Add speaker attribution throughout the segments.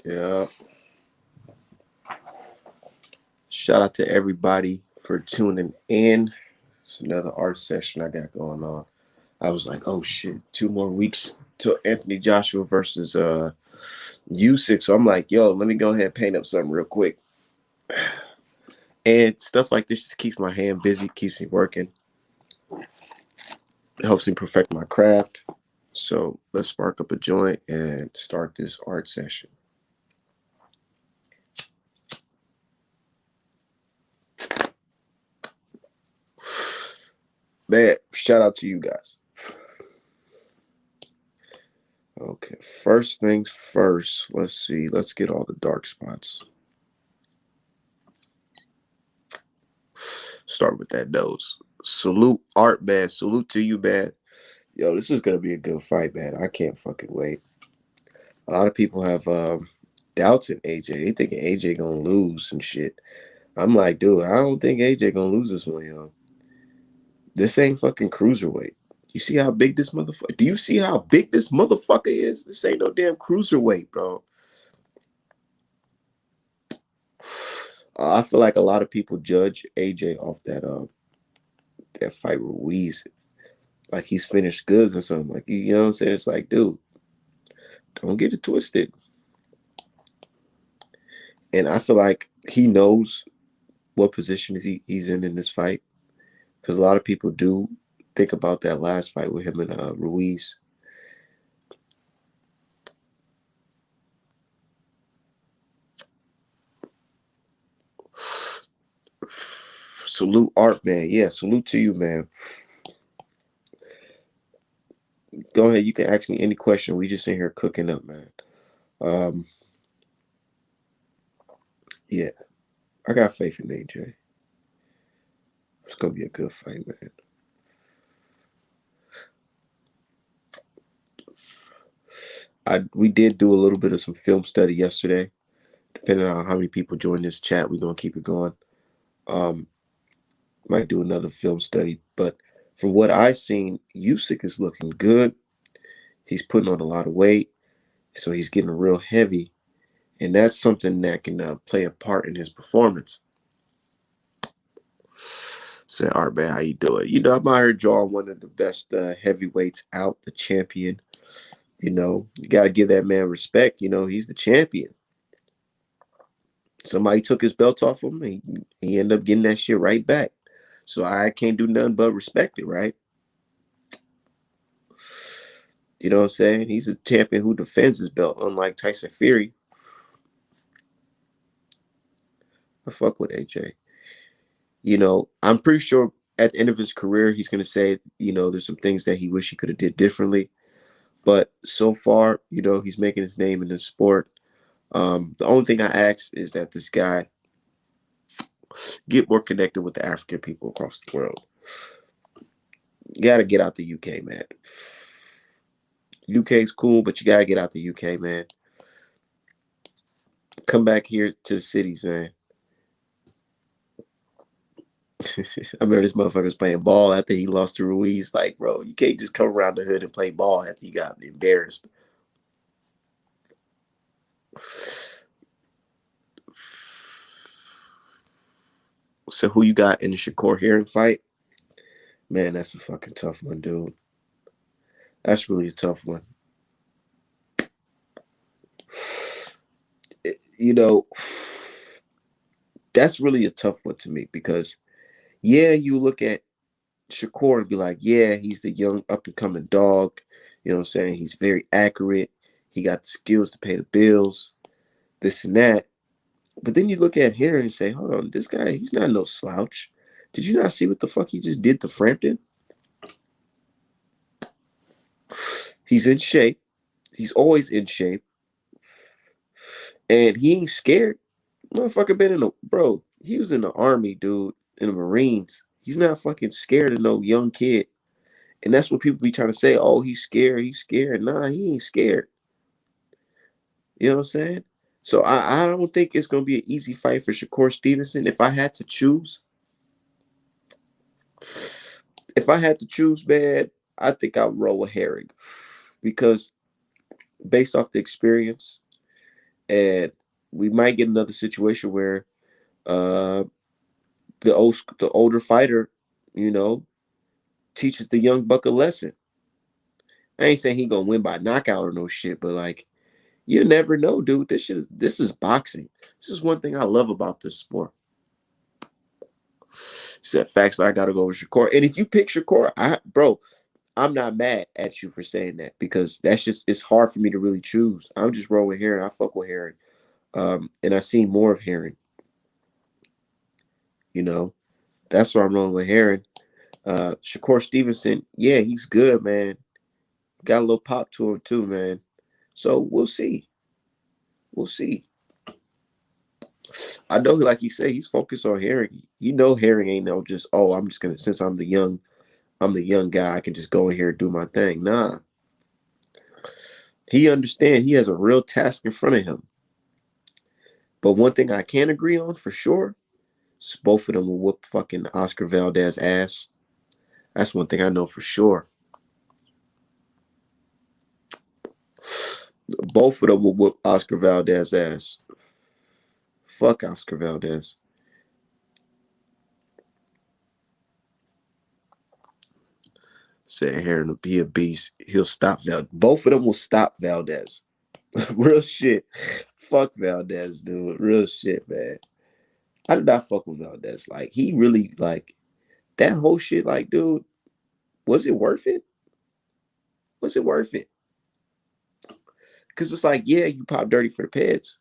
Speaker 1: Yeah. Shout out to everybody for tuning in. It's another art session I got going on. I was like, oh shit, 2 more weeks till Anthony Joshua versus Usyk. So I'm like, yo, let me go ahead and paint up something real quick. And stuff like this just keeps my hand busy, keeps me working. It helps me perfect my craft. So let's spark up a joint and start this art session. Man, shout out to you guys. Okay, first things first. Let's see. Let's get all the dark spots. Start with that nose. Salute Art, man. Salute to you, man. Yo, this is gonna be a good fight, man. I can't fucking wait. A lot of people have doubts in AJ. They thinking AJ gonna lose and shit. I'm like, dude, I don't think AJ gonna lose this one, yo. This ain't fucking cruiserweight. You see how big this motherfucker? Do you see how big this motherfucker is? This ain't no damn cruiserweight, bro. I feel like a lot of people judge AJ off that fight with Ruiz, like he's finished goods or something. Like you know what I'm saying? It's like, dude, don't get it twisted. And I feel like he knows what position he's in this fight, because a lot of people do think about that last fight with him and Ruiz. Salute Art, man. Yeah, salute to you, man. Go ahead, you can ask me any question. We just in here cooking up, man. Yeah, I got faith in AJ. It's gonna be a good fight, man. We did do a little bit of some film study yesterday. Depending on how many people join this chat, we're gonna keep it going. Might do another film study, but from what I've seen, Usyk is looking good. He's putting on a lot of weight, so he's getting real heavy, and that's something that can play a part in his performance. Say, all right, man, how you doing? You know, I'm out here drawing one of the best heavyweights out, the champion. You know, you got to give that man respect. You know, he's the champion. Somebody took his belt off him, and he ended up getting that shit right back. So I can't do nothing but respect it, right? You know what I'm saying? He's a champion who defends his belt, unlike Tyson Fury. I fuck with AJ. You know, I'm pretty sure at the end of his career, he's gonna say, you know, there's some things that he wish he could have did differently. But so far, you know, he's making his name in the sport. The only thing I ask is that this guy get more connected with the African people across the world. You got to get out the UK, man. UK's cool, but you got to get out the UK, man. Come back here to the cities, man. I remember this motherfucker's playing ball after he lost to Ruiz. Like, bro, you can't just come around the hood and play ball after he got embarrassed. So who you got in the Shakur Herring fight? Man, that's a fucking tough one, dude. That's really a tough one. You know, that's really a tough one to me because, yeah, you look at Shakur and be like, yeah, he's the young up and coming dog. You know what I'm saying? He's very accurate. He got the skills to pay the bills, this and that. But then you look at here and say, hold on, this guy, he's not no slouch. Did you not see what the fuck he just did to Frampton? He's in shape. He's always in shape. And he ain't scared. Motherfucker been in the, bro, he was in the army, dude, in the Marines. He's not fucking scared of no young kid. And that's what people be trying to say. Oh, he's scared. He's scared. Nah, he ain't scared. You know what I'm saying? So I don't think it's going to be an easy fight for Shakur Stevenson. If I had to choose, man, I think I would roll with Herring because based off the experience And we might get another situation where uh, the older fighter, you know, teaches the young buck a lesson. I ain't saying he gonna win by knockout or no shit, but like you never know, dude. This is boxing. This is one thing I love about this sport. Said facts, but I gotta go with Shakur. And if you pick Shakur, bro, I'm not mad at you for saying that because that's just it's hard for me to really choose. I'm just rolling with Herring. I fuck with Herring. And I seen more of Herring. You know, that's why I'm rolling with Herring. Shakur Stevenson, yeah, he's good, man. Got a little pop to him too, man. So we'll see. We'll see. I know, like he said, he's focused on Herring. You know, Herring ain't no just I'm just gonna since I'm the young guy, I can just go in here and do my thing. Nah, he understand he has a real task in front of him. But one thing I can agree on for sure is both of them will whoop fucking Oscar Valdez ass. That's one thing I know for sure. Both of them will whoop Oscar Valdez ass. Fuck Oscar Valdez. Said Herring will be a beast. He'll stop Valdez. Both of them will stop Valdez. Real shit. Fuck Valdez, dude. Real shit, man. I did not fuck with Valdez. Like, he really, like, that whole shit, like, dude, was it worth it? Was it worth it? Because it's like, yeah, you pop dirty for the Peds.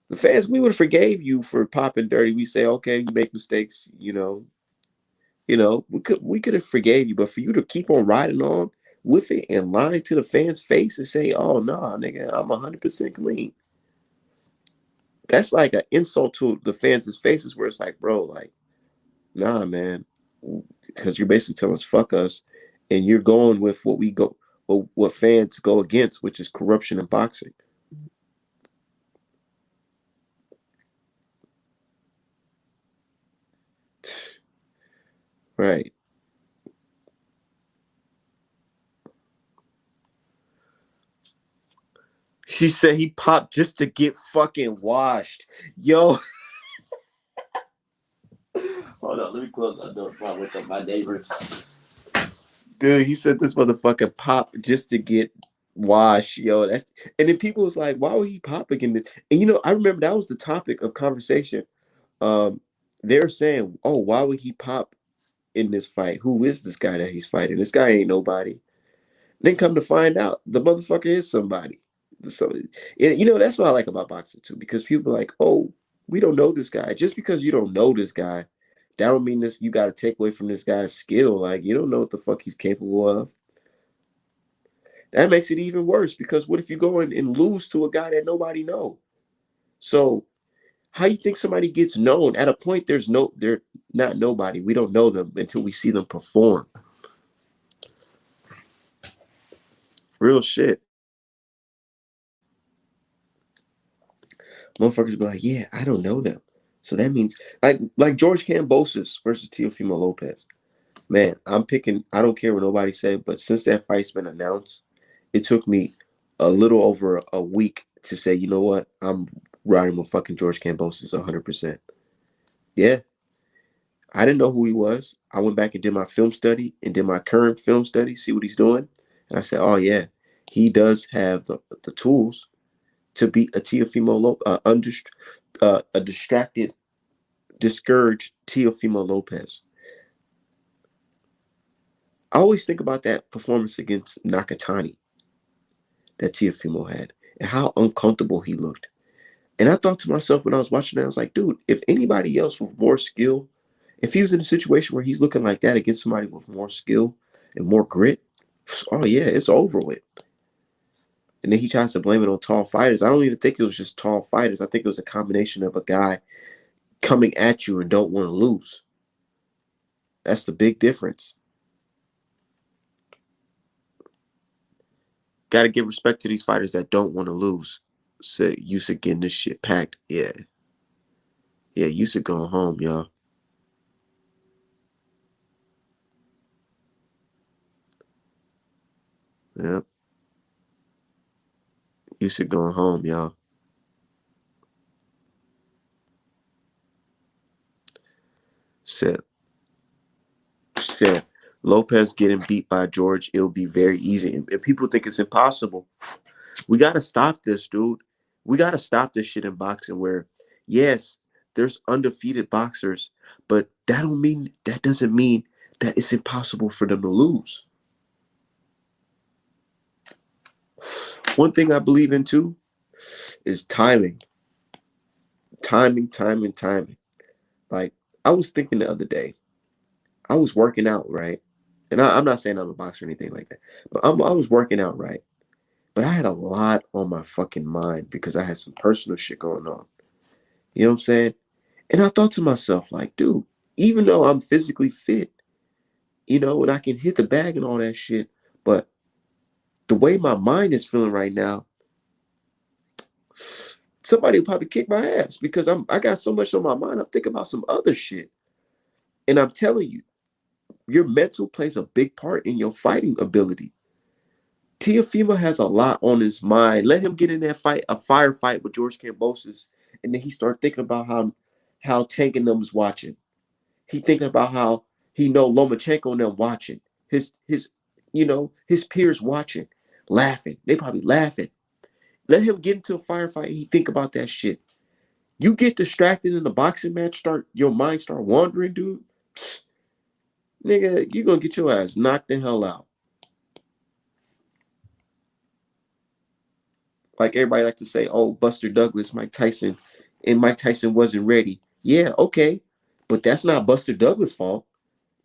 Speaker 1: The fans, we would have forgave you for popping dirty. We say, okay, you make mistakes, we could have forgave you, but for you to keep on riding on with it and lying to the fans' face and say, "Oh no, nah, nigga, I'm 100% clean." That's like an insult to the fans' faces, where it's like, bro, like, nah, man, because you're basically telling us fuck us, and you're going with what fans go against, which is corruption in boxing. Right. She said he popped just to get fucking washed. Yo, hold on, let me close that door before I wake up my neighbors. Dude, he said this motherfucker pop just to get washed, yo. And then people was like, why would he pop again? And I remember that was the topic of conversation. Um, they're saying, oh, why would he pop in this fight? Who is this guy that he's fighting? This guy ain't nobody. Then come to find out, the motherfucker is somebody. So, that's what I like about boxing too, because people are like, oh, we don't know this guy. Just because you don't know this guy, that don't mean this. You got to take away from this guy's skill. Like you don't know what the fuck he's capable of. That makes it even worse because what if you go in and lose to a guy that nobody know? So how you think somebody gets known? At a point, they're not nobody. We don't know them until we see them perform. Real shit. Motherfuckers be like, yeah, I don't know them. So that means like George Kambosos versus Teofimo Lopez. Man, I'm picking. I don't care what nobody said, but since that fight's been announced, it took me a little over a week to say, you know what, I'm riding with fucking George Kambosos 100%. Yeah, I didn't know who he was. I went back and did my film study and did my current film study, see what he's doing, and I said, oh yeah, he does have the tools to beat a Teofimo a distracted, discouraged Teofimo Lopez. I always think about that performance against Nakatani that Teofimo had and how uncomfortable he looked. And I thought to myself when I was watching that, I was like, dude, if anybody else with more skill, if he was in a situation where he's looking like that against somebody with more skill and more grit, oh yeah, it's over with. And then he tries to blame it on tall fighters. I don't even think it was just tall fighters. I think it was a combination of a guy coming at you and don't want to lose. That's the big difference. Got to give respect to these fighters that don't want to lose. Say, Usyk getting this shit packed. Yeah. Yeah, Usyk going home, y'all. Yeah. Usyk going home, y'all. said, she said, Lopez getting beat by George, it'll be very easy. And people think it's impossible. We got to stop this, dude. We got to stop this shit in boxing where, yes, there's undefeated boxers, but that doesn't mean that it's impossible for them to lose. One thing I believe in too is timing. Timing. Like, I was thinking the other day, I was working out, right? And I'm not saying I'm a boxer or anything like that, but I was working out, right? But I had a lot on my fucking mind because I had some personal shit going on. You know what I'm saying? And I thought to myself, like, dude, even though I'm physically fit, and I can hit the bag and all that shit, but the way my mind is feeling right now, somebody will probably kick my ass because I got so much on my mind. I'm thinking about some other shit. And I'm telling you, your mental plays a big part in your fighting ability. Teofimo has a lot on his mind. Let him get in that fight, a firefight with George Kambosos, and then he start thinking about how Tank and them is watching. He thinking about how he know Lomachenko and them watching. His peers watching, laughing. They probably laughing. Let him get into a firefight and he think about that shit. You get distracted in the boxing match, your mind start wandering, dude. Nigga, you gonna get your ass knocked the hell out. Like everybody like to say, oh, Buster Douglas, Mike Tyson, and Mike Tyson wasn't ready. Yeah, okay. But that's not Buster Douglas' fault.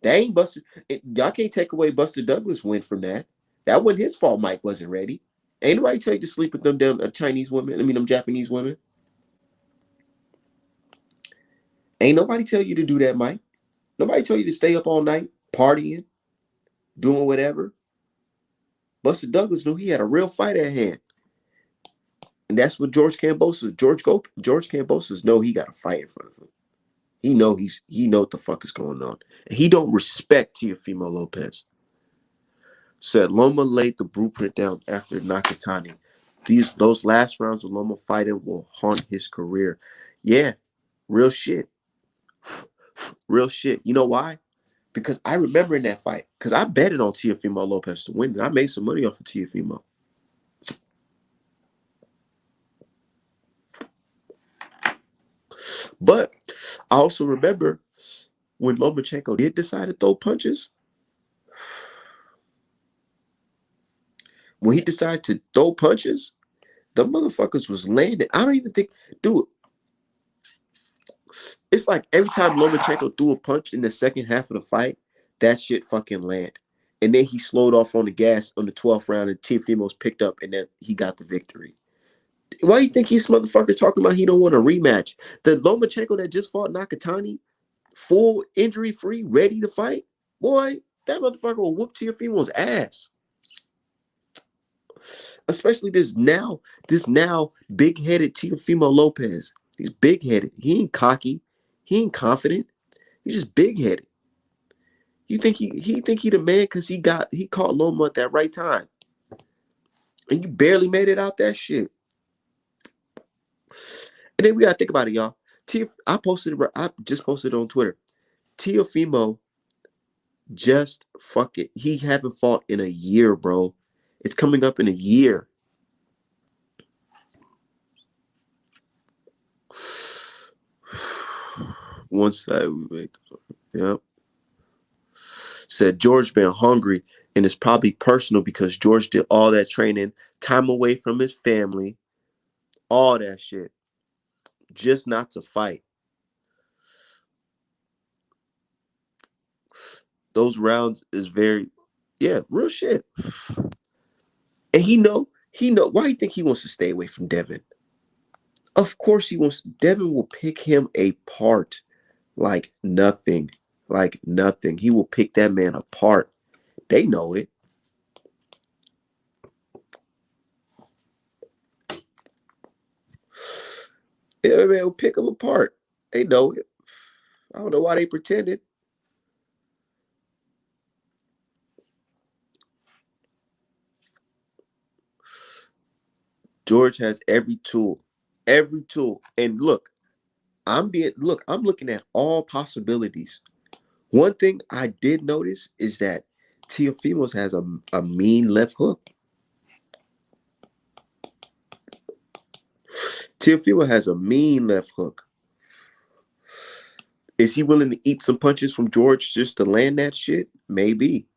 Speaker 1: That ain't Buster. Y'all can't take away Buster Douglas' win from that. That wasn't his fault Mike wasn't ready. Ain't nobody tell you to sleep with them damn Chinese women. I mean, them Japanese women. Ain't nobody tell you to do that, Mike. Nobody tell you to stay up all night, partying, doing whatever. Buster Douglas knew he had a real fight at hand. And that's what George Kambosos know he got a fight in front of him. He know what the fuck is going on. And he don't respect Teofimo Lopez. Said Loma laid the blueprint down after Nakatani. Those last rounds of Loma fighting will haunt his career. Yeah, real shit. Real shit. You know why? Because I remember in that fight, because I betted on Teofimo Lopez to win, and I made some money off of Teofimo. But I also remember when Lomachenko did decide to throw punches. When he decided to throw punches, the motherfuckers was landing. I don't even think, dude, it's like every time Lomachenko threw a punch in the second half of the fight, that shit fucking land. And then he slowed off on the gas on the 12th round and Teofimo's picked up and then he got the victory. Why do you think he's motherfucker talking about he don't want a rematch? The Lomachenko that just fought Nakatani, full injury free, ready to fight, boy, that motherfucker will whoop Teofimo's ass. Especially this now big-headed Teofimo Lopez. He's big-headed. He ain't cocky. He ain't confident. He's just big-headed. You think he think he the man because he caught Loma at that right time. And you barely made it out that shit. And then we gotta think about it, y'all. I just posted it on Twitter. Teofimo just fuck it. He haven't fought in a year, bro. It's coming up in a year. One side we make. Yep. Said George been hungry and it's probably personal because George did all that training, time away from his family, all that shit, just not to fight. Those rounds is real shit. And he know. Why do you think he wants to stay away from Devin? Of course he wants. Devin will pick him apart like nothing. Like nothing. He will pick that man apart. They know it. Yeah, man will pick him apart. They know it. I don't know why they pretended. George has every tool. Every tool. And look, I'm looking at all possibilities. One thing I did notice is that Teofimos has a mean left hook. Teofimo has a mean left hook. Is he willing to eat some punches from George just to land that shit? Maybe.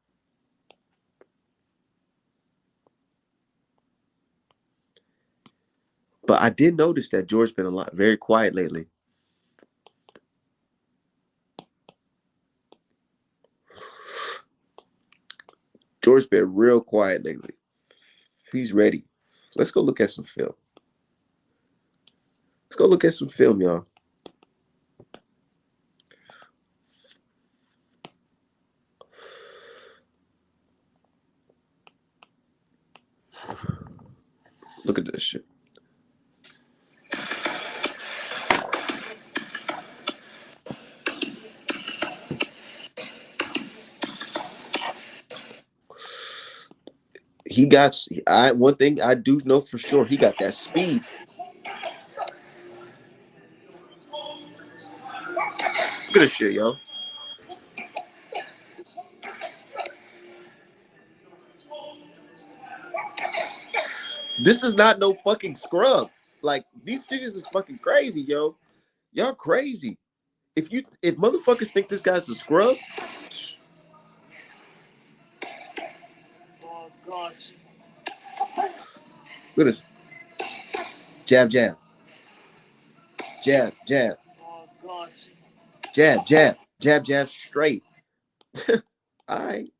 Speaker 1: But I did notice that George been very quiet lately. George been real quiet lately. He's ready. Let's go look at some film. Let's go look at some film, y'all. Look at this shit. He got one thing I do know for sure, he got that speed. Look at this shit, yo. This is not no fucking scrub. Like, these niggas is fucking crazy, yo. Y'all crazy. If motherfuckers think this guy's a scrub.
Speaker 2: Oh gosh.
Speaker 1: Look at this. Jab, jab. Jab, jab.
Speaker 2: Oh gosh.
Speaker 1: Jab, jab. Jab, jab, straight. All right.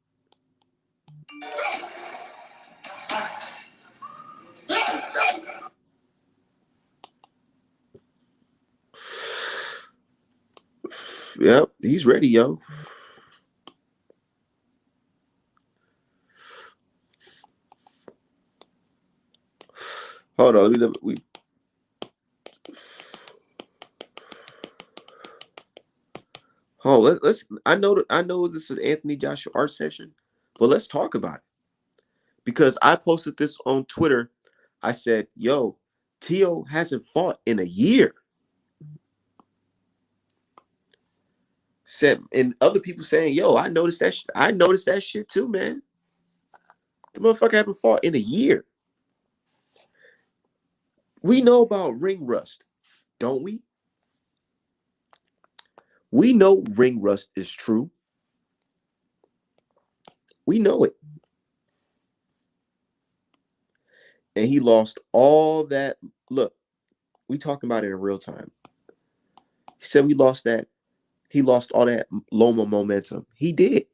Speaker 1: Yep, he's ready, yo. Hold on, let's. I know this is Anthony Joshua art session, but let's talk about it because I posted this on Twitter. I said, "Yo, Tio hasn't fought in a year." Said, and other people saying, "Yo, I noticed that. I noticed that shit too, man. The motherfucker haven't fought in a year." We know about ring rust, don't we? We know ring rust is true. We know it. And he lost all that. Look, we talking about it in real time. He said we lost that. He lost all that Loma momentum. He did.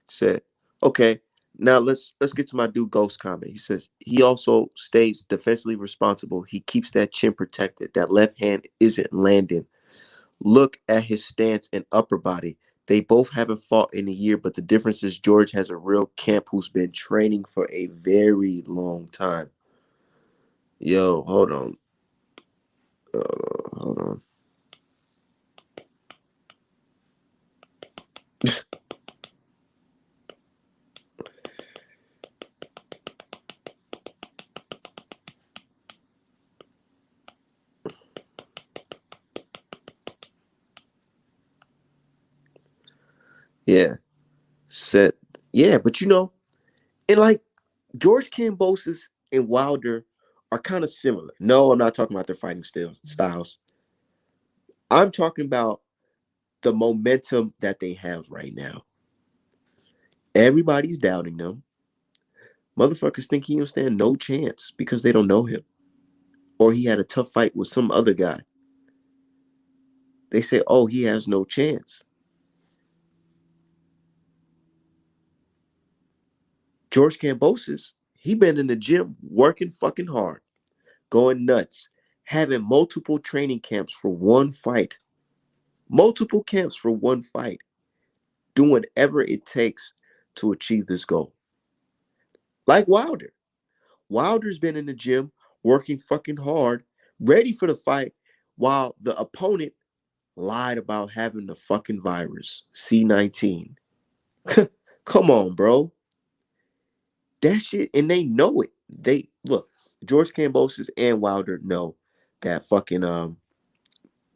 Speaker 1: Said, okay, now let's get to my dude Ghost comment. He says he also stays defensively responsible. He keeps that chin protected. That left hand isn't landing. Look at his stance and upper body. They both haven't fought in a year, but the difference is George has a real camp who's been training for a very long time. Yo, hold on. Hold on. Yeah. Said, yeah, but and like George Kambosos and Wilder are kind of similar. No, I'm not talking about their fighting styles. I'm talking about the momentum that they have right now. Everybody's doubting them. Motherfuckers think he'll stand no chance because they don't know him. Or he had a tough fight with some other guy. They say, oh, he has no chance. George Kambosos, he been in the gym working fucking hard, going nuts, having multiple training camps for one fight. Multiple camps for one fight. Doing whatever it takes to achieve this goal. Like Wilder. Wilder's been in the gym working fucking hard, ready for the fight, while the opponent lied about having the fucking virus, C-19. Come on, bro. That shit, and they know it. They look, George Kambosos and Wilder know that fucking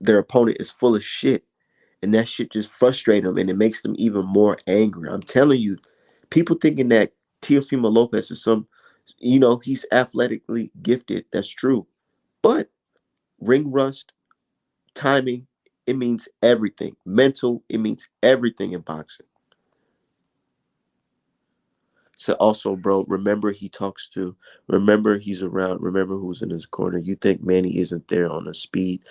Speaker 1: their opponent is full of shit. and that shit just frustrates them, and it makes them even more angry. I'm telling you, people thinking that Teofimo Lopez is some, he's athletically gifted. That's true, but ring rust, timing, it means everything. Mental, it means everything in boxing. So also, bro, remember he's around, remember who's in his corner. You think Manny isn't there on a speed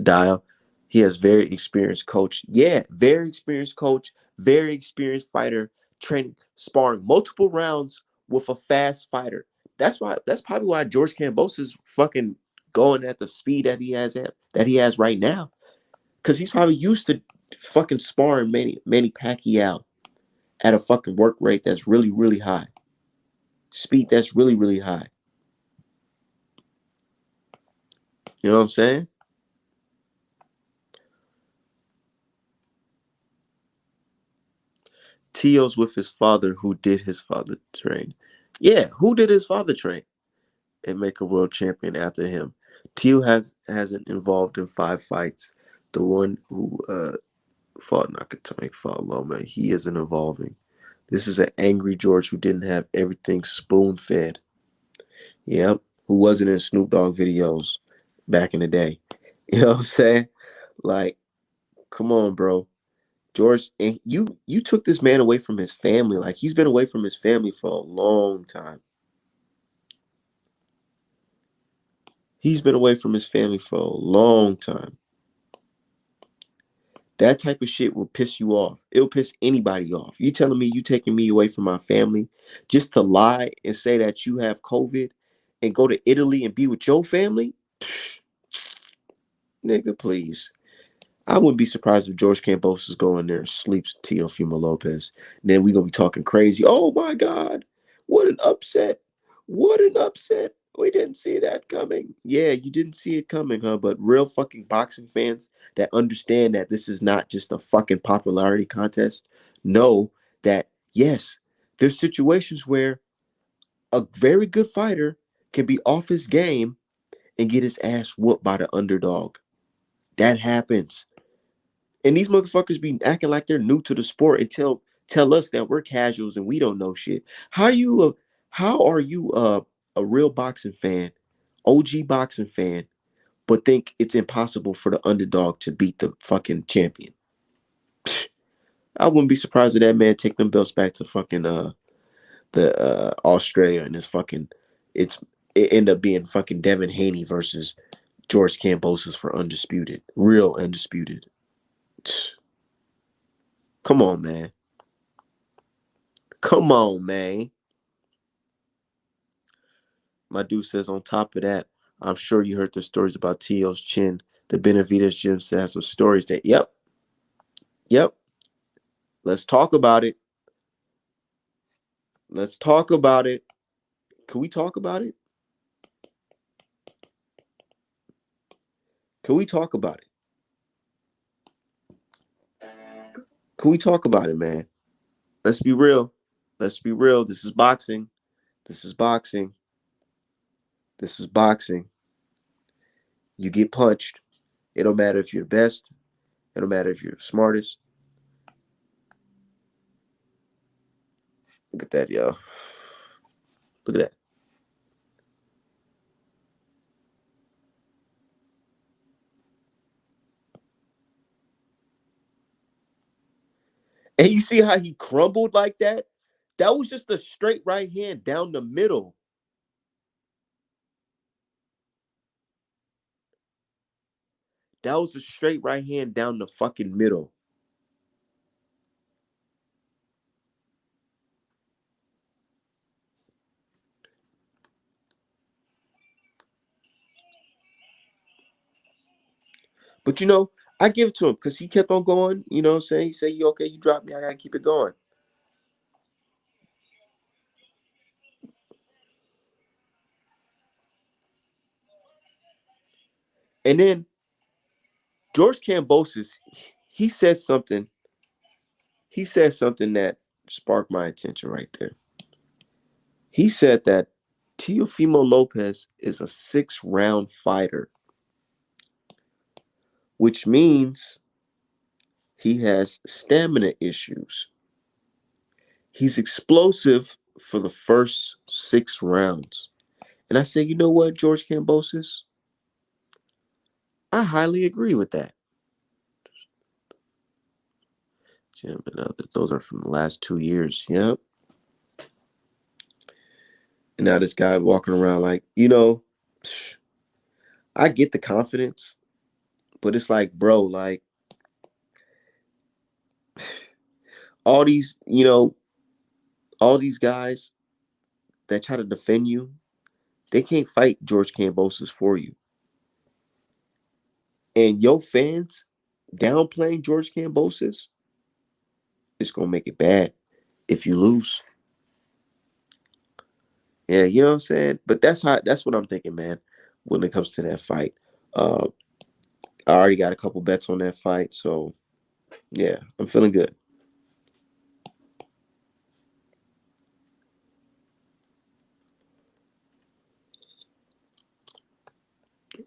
Speaker 1: dial? He has very experienced coach. Yeah, very experienced coach, very experienced fighter, training, sparring multiple rounds with a fast fighter. That's probably why George Kambosos is fucking going at the speed that he has right now. Cause he's probably used to fucking sparring Manny Pacquiao at a fucking work rate that's really, really high. Speed that's really, really high. You know what I'm saying? Tio's with his father, who did his father train. Yeah, who did his father train and make a world champion after him? Tio hasn't involved in 5 fights. The one who fought Nakatani fought Loma. He isn't involving. This is an angry George who didn't have everything spoon fed. Yep, who wasn't in Snoop Dogg videos back in the day. You know what I'm saying? Like, come on, bro. George, and you took this man away from his family. Like, he's been away from his family for a long time. He's been away from his family for a long time. That type of shit will piss you off. It'll piss anybody off. You telling me you taking me away from my family just to lie and say that you have COVID and go to Italy and be with your family? Nigga, please. I wouldn't be surprised if George Campos is going there and sleeps Teofimo Lopez. And then we're gonna be talking crazy. Oh my God, what an upset! What an upset! We didn't see that coming. Yeah, you didn't see it coming, huh? But real fucking boxing fans that understand that this is not just a fucking popularity contest know that yes, there's situations where a very good fighter can be off his game and get his ass whooped by the underdog. That happens. And these motherfuckers be acting like they're new to the sport and tell us that we're casuals and we don't know shit. How are you a real boxing fan, OG boxing fan, but think it's impossible for the underdog to beat the fucking champion? I wouldn't be surprised if that man take them belts back to fucking the Australia and it's it end up being fucking Devin Haney versus George Kambosos for undisputed, real undisputed. Come on, man. Come on, man. My dude says, on top of that, I'm sure you heard the stories about Tio's chin. The Benavides gym said has some stories that, yep. Let's talk about it. Let's talk about it. Can we talk about it? Can we talk about it? Can we talk about it, man? Let's be real. Let's be real. This is boxing. This is boxing. This is boxing. You get punched. It don't matter if you're the best. It don't matter if you're the smartest. Look at that, yo. Look at that. And you see how he crumbled like that? That was just a straight right hand down the middle. That was a straight right hand down the fucking middle. But I give it to him because he kept on going. You know what I'm saying? He said, "You okay, you dropped me, I gotta keep it going." And then George Kambosos, he said something. He said something that sparked my attention right there. He said that Teofimo Lopez is a 6 round fighter, which means He has stamina issues. He's explosive for the first 6 rounds. And I say, you know what, George Kambosos? I highly agree with that. Jim and others, those are from the last 2 years. Yep. And now this guy walking around like, I get the confidence, but it's like, bro, like all these, all these guys that try to defend you, they can't fight George Kambosos for you. And your fans downplaying George Kambosos, it's gonna make it bad if you lose. Yeah, you know what I'm saying? But that's what I'm thinking, man, when it comes to that fight. Uh I already got a couple bets on that fight, so yeah, I'm feeling good.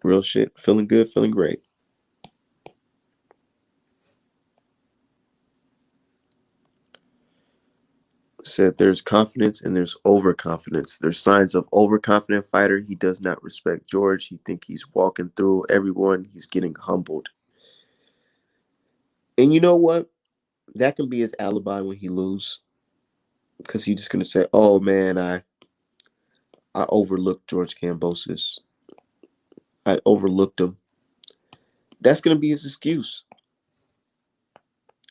Speaker 1: Real shit. Feeling good, feeling great. Said there's confidence and there's overconfidence. There's signs of overconfident fighter. He does not respect George. He think he's walking through everyone. He's getting humbled. And you know what? That can be his alibi when he lose, because he's just gonna say, "Oh man, I overlooked George Kambosos. I overlooked him." That's gonna be his excuse.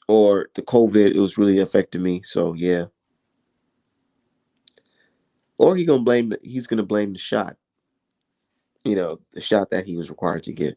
Speaker 1: Or the COVID, it was really affecting me. So yeah. Or he's gonna blame the shot. The shot that he was required to get.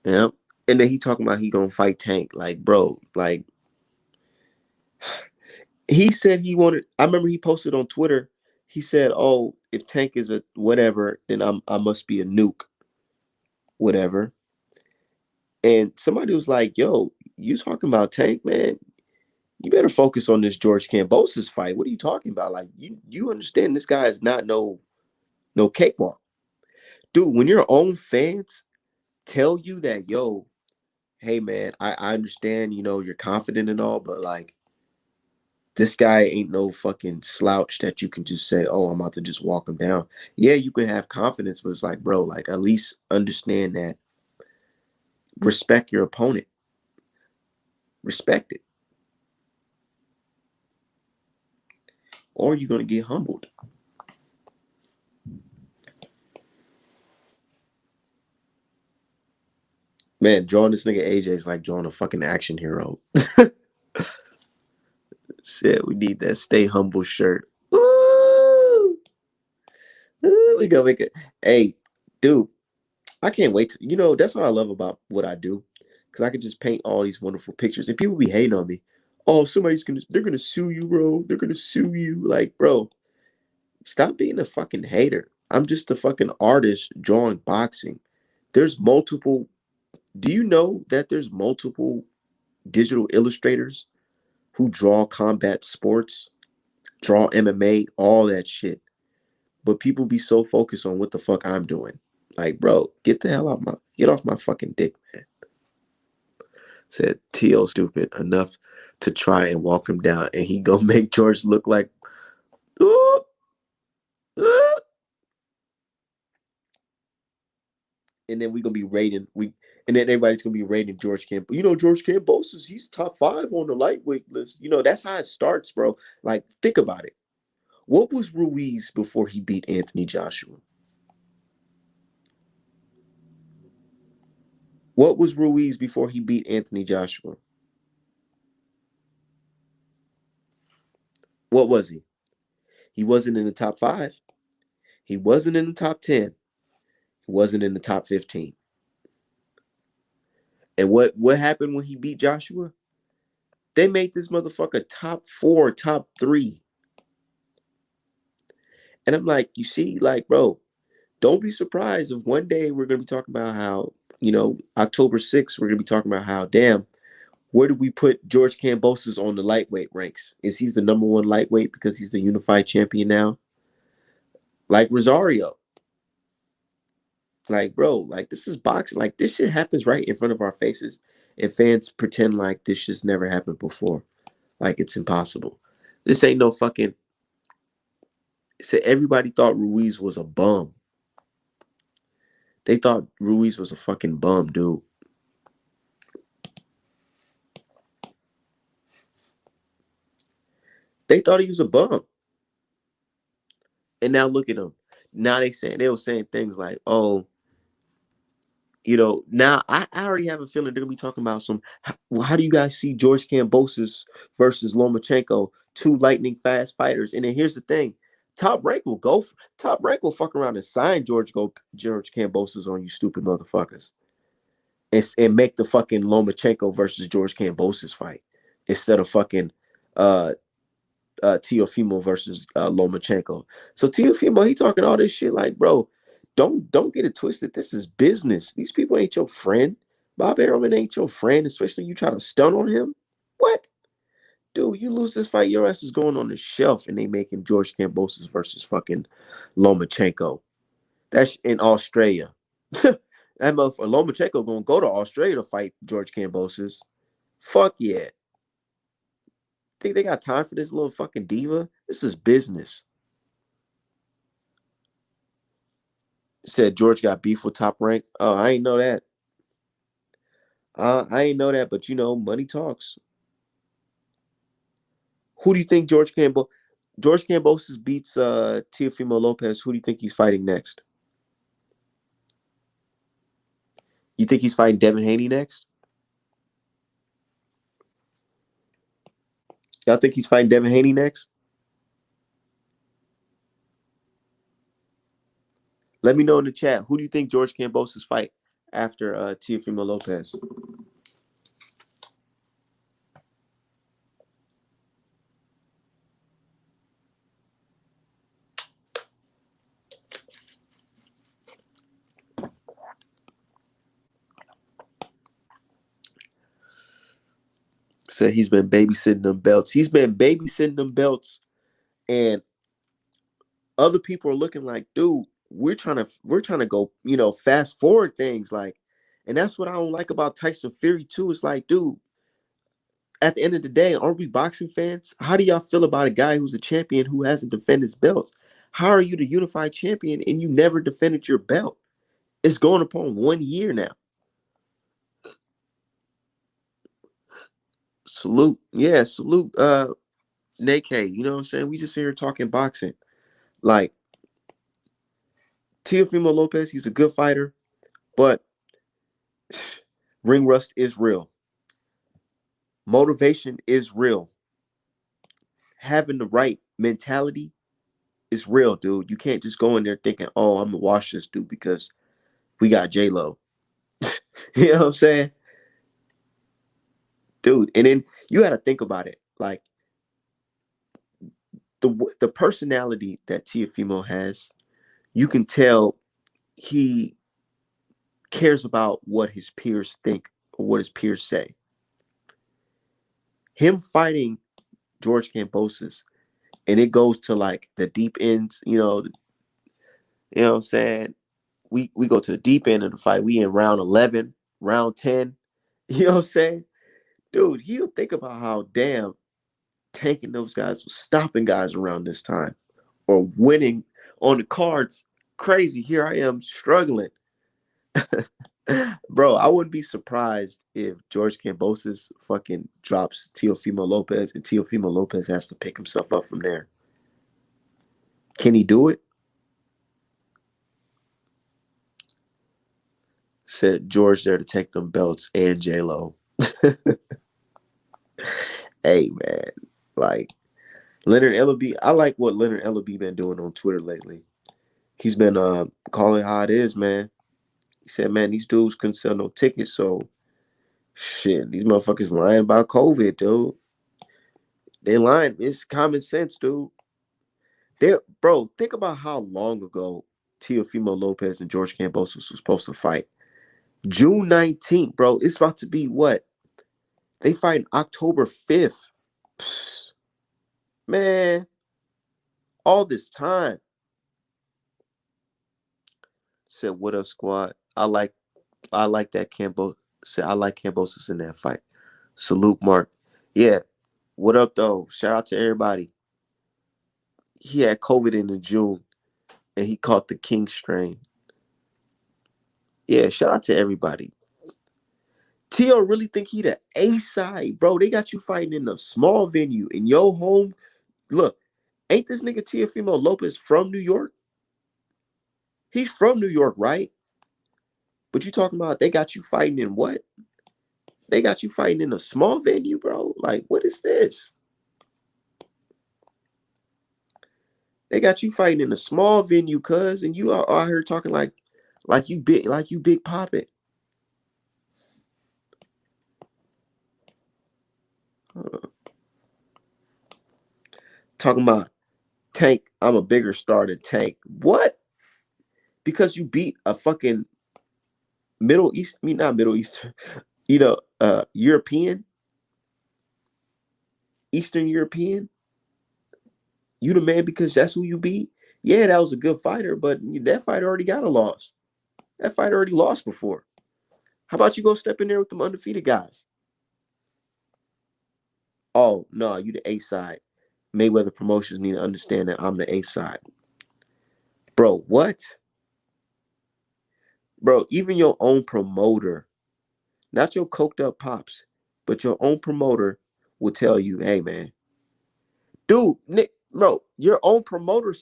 Speaker 1: Yeah. And then he talking about he gonna fight Tank. Like, bro, like he said he wanted. I remember he posted on Twitter. He said, "Oh, if Tank is a whatever, then I must be a nuke, whatever." And somebody was like, "Yo, you talking about Tank, man? You better focus on this George Kambosos fight. What are you talking about? Like, you understand this guy is not no cakewalk, dude. When your own fans tell you that, yo, hey man, I understand, you're confident and all, but like this guy ain't no fucking slouch that you can just say, oh, I'm about to just walk him down. Yeah, you can have confidence, but it's like, bro, like at least understand that. Respect your opponent. Respect it. Or you're gonna get humbled. Man, drawing this nigga AJ is like drawing a fucking action hero. Shit, we need that stay humble shirt. Ooh, we gonna make it. Hey, dude, I can't wait to, that's what I love about what I do. Cause I can just paint all these wonderful pictures and people be hating on me. Oh, they're gonna sue you, bro. They're gonna sue you. Like, bro, stop being a fucking hater. I'm just a fucking artist drawing boxing. There's multiple, do you know that there's multiple digital illustrators who draw combat sports, draw MMA, all that shit? But people be so focused on what the fuck I'm doing. Like, bro, get off my fucking dick, man. Said T.O. stupid enough to try and walk him down, and he gonna make George look like, ooh, ooh. And then we gonna be rating and then everybody's gonna be rating George Camp. George Kambosos, he's top 5 on the lightweight list. That's how it starts, bro. Like, think about it. What was Ruiz before he beat Anthony Joshua? What was Ruiz before he beat Anthony Joshua? What was he? He wasn't in the top 5. He wasn't in the top 10. He wasn't in the top 15. And what happened when he beat Joshua? They made this motherfucker top 4, top 3. And I'm like, you see, like, bro, don't be surprised if one day we're gonna be talking about how October 6th, we're gonna be talking about how damn, where do we put George Kambosos on the lightweight ranks? Is he the number one lightweight because he's the unified champion now? Like Rosario. Like, bro, like this is boxing. Like this shit happens right in front of our faces. And fans pretend like this shit's never happened before. Like it's impossible. This ain't no fucking said everybody thought Ruiz was a bum. They thought Ruiz was a fucking bum, dude. They thought he was a bum. And now look at him. Now they were saying things like, oh, now I already have a feeling they're gonna be talking about how do you guys see George Kambosos versus Lomachenko, two lightning fast fighters? And then here's the thing. Top Rank will fuck around and sign George Kambosos on you stupid motherfuckers. And make the fucking Lomachenko versus George Kambosos fight instead of fucking uh Teofimo versus Lomachenko. So Teofimo, he talking all this shit like, bro, don't get it twisted. This is business. These people ain't your friend. Bob Arum ain't your friend, especially you try to stun on him. What? Dude, you lose this fight, your ass is going on the shelf, and they making George Kambosos versus fucking Lomachenko. That's in Australia. That motherfucker Lomachenko gonna go to Australia to fight George Kambosos. Fuck yeah. Think they got time for this little fucking diva? This is business. Said George got beef with Top Rank. Oh, I ain't know that. I ain't know that, but money talks. Who do you think George Kambosos beats Teofimo Lopez? Who do you think he's fighting next? You think he's fighting Devin Haney next? Y'all think he's fighting Devin Haney next? Let me know in the chat. Who do you think George Kambosos fight after Teofimo Lopez? Said he's been babysitting them belts. He's been babysitting them belts, and other people are looking like, dude, we're trying to go, fast forward things like, and that's what I don't like about Tyson Fury too. It's like, dude, at the end of the day, aren't we boxing fans? How do y'all feel about a guy who's a champion who hasn't defended his belt? How are you the unified champion and you never defended your belt? It's going upon 1 year now. Salute. Yeah, salute Nake. You know what I'm saying? We just here talking boxing. Like Teofimo Lopez, he's a good fighter, but ring rust is real. Motivation is real. Having the right mentality is real, dude. You can't just go in there thinking, oh, I'm gonna wash this dude because we got J-Lo. You know what I'm saying? Dude, and then you gotta think about it. Like the personality that Teofimo has, you can tell he cares about what his peers think or what his peers say. Him fighting George Kambosos, and it goes to like the deep ends, what I'm saying? We go to the deep end of the fight. We in round 11, round 10. You know what I'm saying? Dude, he'll think about how damn tanking those guys was stopping guys around this time or winning on the cards. Crazy. Here I am struggling. Bro, I wouldn't be surprised if George Kambosos fucking drops Teofimo Lopez and Teofimo Lopez has to pick himself up from there. Can he do it? Said George there to take them belts and J-Lo. Hey, man. Like, Leonard Ellaby, I like what Leonard Ellaby been doing on Twitter lately. He's been calling how it is, man. He said, man, these dudes couldn't sell no tickets, so shit, these motherfuckers lying about COVID, dude. They lying. It's common sense, dude. Bro, think about how long ago Teofimo Lopez and George Kambosos was supposed to fight. June 19th, bro. It's about to be what? They fight October 5th. Psst, man, all this time. Said, what up, squad? I like that Cambo. Said I like Cambosis in that fight. Salute, Mark. Yeah. What up, though? Shout out to everybody. He had COVID in the June, and he caught the King strain. Yeah, shout out to everybody. Tio really think he the A side, bro. They got you fighting in a small venue in your home. Look, ain't this nigga Teofimo Lopez from New York? He's from New York, right? But you talking about they got you fighting in what? They got you fighting in a small venue, bro. Like, what is this? They got you fighting in a small venue, cuz, and you are out here talking like you big poppin'. Talking about Tank, I'm a bigger star than Tank. What? Because you beat a fucking Middle East, I mean not Middle East, European, Eastern European. You the man because that's who you beat. Yeah, that was a good fighter, but that fighter already got a loss. That fighter already lost before. How about you go step in there with them undefeated guys? Oh no, you the A side. Mayweather Promotions need to understand that I'm the A side, bro. What, bro? Even your own promoter, not your coked up pops, but your own promoter will tell you, "Hey, man, dude, Nick, bro, your own promoter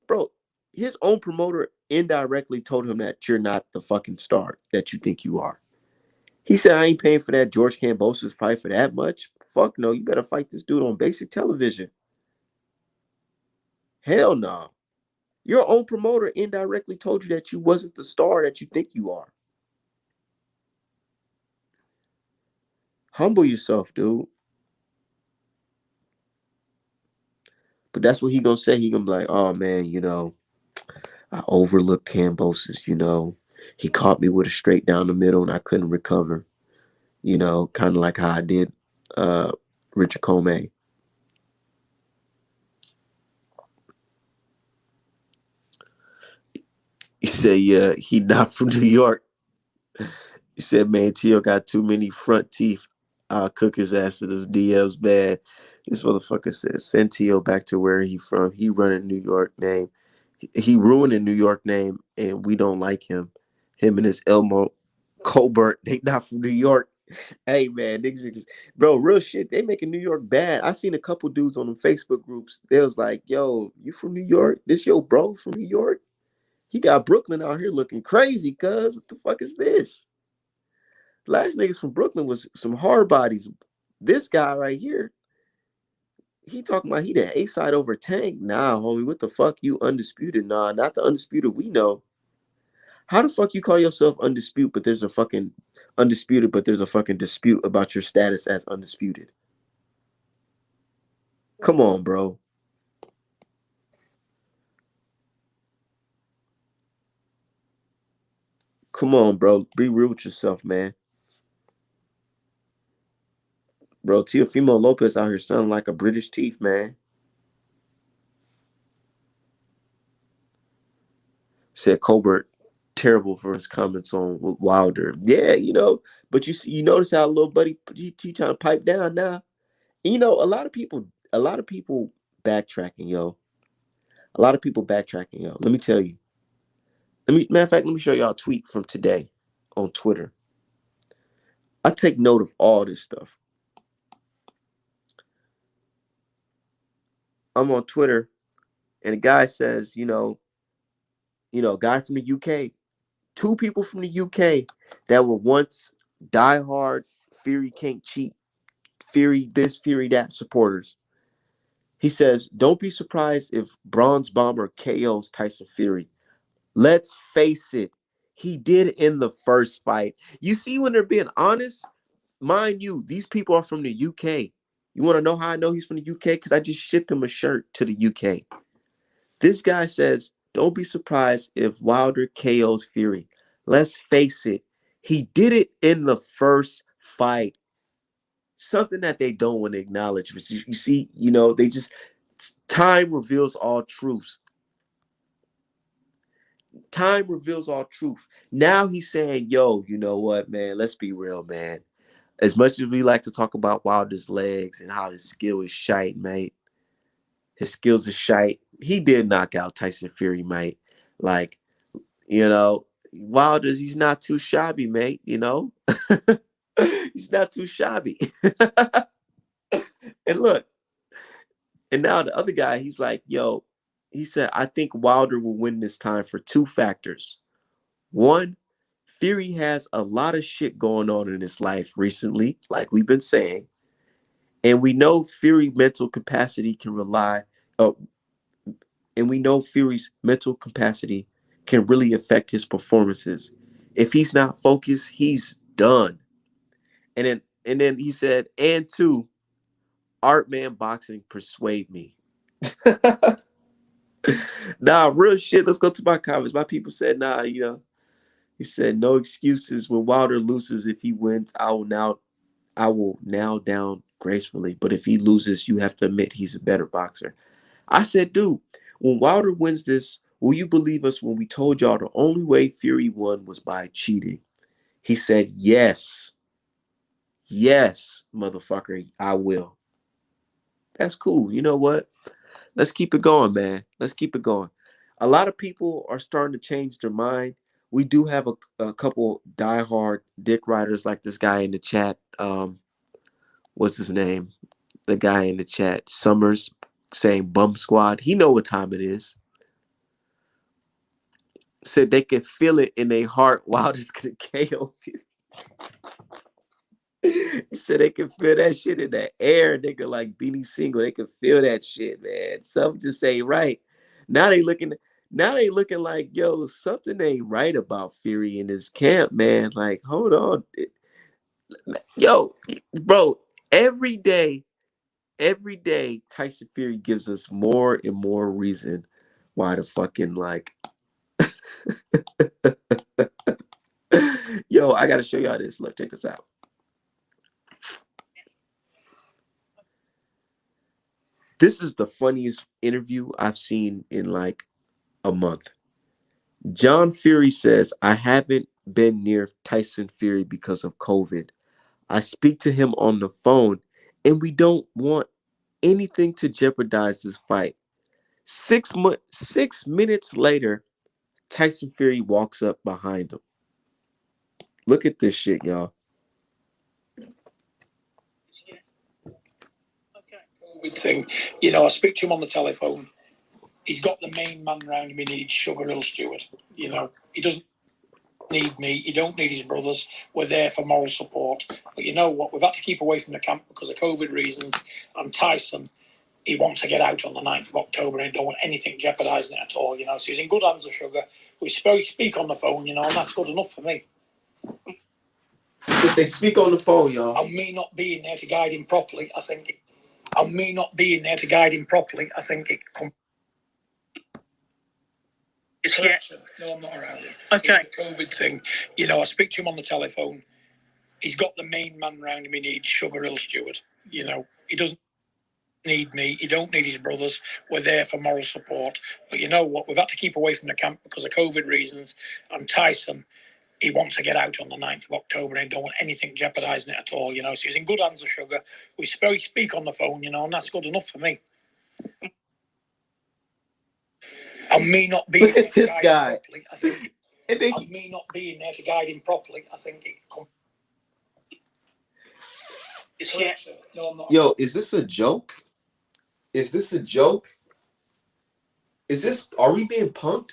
Speaker 1: bro, his own promoter indirectly told him that you're not the fucking star that you think you are. He said, I ain't paying for that George Kambosos fight for that much. Fuck no, you better fight this dude on basic television. Hell no. Your own promoter indirectly told you that you wasn't the star that you think you are. Humble yourself, dude. But that's what he gonna say. He gonna be like, oh man, I overlooked Kambosos, He caught me with a straight down the middle and I couldn't recover. Kind of like how I did uh Richard Comey. He said, yeah, he not from New York. He said, man, Tio got too many front teeth. I'll cook his ass to those DMs, man. This motherfucker said, send Tio back to where he from. He running New York name. He ruined a New York name, and we don't like him. Him and his Elmo Colbert, they not from New York. Hey, man, niggas, bro, real shit. They making New York bad. I seen a couple dudes on them Facebook groups. They was like, yo, you from New York? This your bro from New York? He got Brooklyn out here looking crazy, cuz. What the fuck is this? Last niggas from Brooklyn was some hard bodies. This guy right here, he talking about he the A side over Tank. Nah, homie, what the fuck? You undisputed? Nah, not the undisputed we know. How the fuck you call yourself undisputed, but there's a fucking undisputed, but there's a fucking dispute about your status as undisputed? Come on, bro. Come on, bro. Be real with yourself, man. Bro, Teofimo Lopez out here sounding like a British teeth, man. Said Colbert terrible for his comments on Wilder. Yeah, but you notice how little buddy he trying to pipe down now. And, a lot of people backtracking, yo. A lot of people backtracking, yo. Let me tell you. Matter of fact, let me show y'all a tweet from today on Twitter. I take note of all this stuff. I'm on Twitter, and a guy says, a guy from the UK, two people from the UK that were once diehard Fury can't cheat, Fury this, Fury that supporters. He says, don't be surprised if Bronze Bomber KOs Tyson Fury. Let's face it, he did in the first fight. You see, when they're being honest, mind you, these people are from the UK. You want to know how I know he's from the UK? Because I just shipped him a shirt to the UK. This guy says, don't be surprised if Wilder KOs Fury. Let's face it, He did it in the first fight. Something that they don't want to acknowledge. But you see, they just time reveals all truths. Time reveals all truth. Now he's saying, yo, you know what, man? Let's be real, man. As much as we like to talk about Wilder's legs and how his skill is shite, mate. His skills are shite. He did knock out Tyson Fury, mate. Like, Wilder's, he's not too shabby, mate, he's not too shabby. And look, and now the other guy, he's like, yo, he said, I think Wilder will win this time for two factors. One, Fury has a lot of shit going on in his life recently, like we've been saying. And we know Fury mental capacity can rely, uh, and we know Fury's mental capacity can really affect his performances. If he's not focused, he's done. And then he said, and two, Art Man boxing persuade me. Nah, real shit. Let's go to my comments. My people said, nah, he said, no excuses. When Wilder loses, if he wins, I will now down gracefully. But if he loses, you have to admit he's a better boxer. I said, dude, when Wilder wins this, will you believe us when we told y'all the only way Fury won was by cheating? He said, yes. Yes, motherfucker, I will. That's cool. You know what? Let's keep it going, man. Let's keep it going. A lot of people are starting to change their mind. We do have a couple diehard dick riders like this guy in the chat. What's his name? The guy in the chat, Summers, saying bum squad. He know what time it is. Said they can feel it in their heart while just gonna KO you. He said they can feel that shit in the air, nigga, like Beanie Single. They can feel that shit, man. Something just ain't right. Now they looking now they looking like, yo, something ain't right about Fury in this camp, man. Like, hold on. Yo, bro, every day, every day, Tyson Fury gives us more and more reason why the fucking like yo, I gotta show y'all this. Look, check this out. This is the funniest interview I've seen in like a month. John Fury says, I haven't been near Tyson Fury because of COVID. I speak to him on the phone, and we don't want anything to jeopardize this fight. 6 minutes later, Tyson Fury walks up behind him. Look at this shit, y'all.
Speaker 2: COVID thing. I speak to him on the telephone. He's got the main man round him. He needs Sugar Hill Stewart. He doesn't need me. He don't need his brothers. We're there for moral support. But you know what? We've had to keep away from the camp because of COVID reasons. And Tyson, he wants to get out on the 9th of October and he don't want anything jeopardising it at all. So he's in good hands with Sugar. We speak on the phone, and that's good enough for me.
Speaker 1: So they speak on the phone, y'all.
Speaker 2: And me not being there to guide him properly, I think. And me not being there to guide him properly, I think it comes. Correction. No, I'm not around him. Okay. The COVID thing. I speak to him on the telephone. He's got the main man round him. He needs Sugar Hill Stewart. He doesn't need me. He don't need his brothers. We're there for moral support. But you know what? We've had to keep away from the camp because of COVID reasons. And Tyson, he wants to get out on the 9th of October and he don't want anything jeopardising it at all. So he's in good hands with Sugar. We speak on the phone, and that's good enough for me. And me not being
Speaker 1: Look at this guy.
Speaker 2: Properly, I think. And me not being there to guide him properly, I think it comes. No, I'm not.
Speaker 1: Yo, is this a joke? Is this a joke? Are we being punked?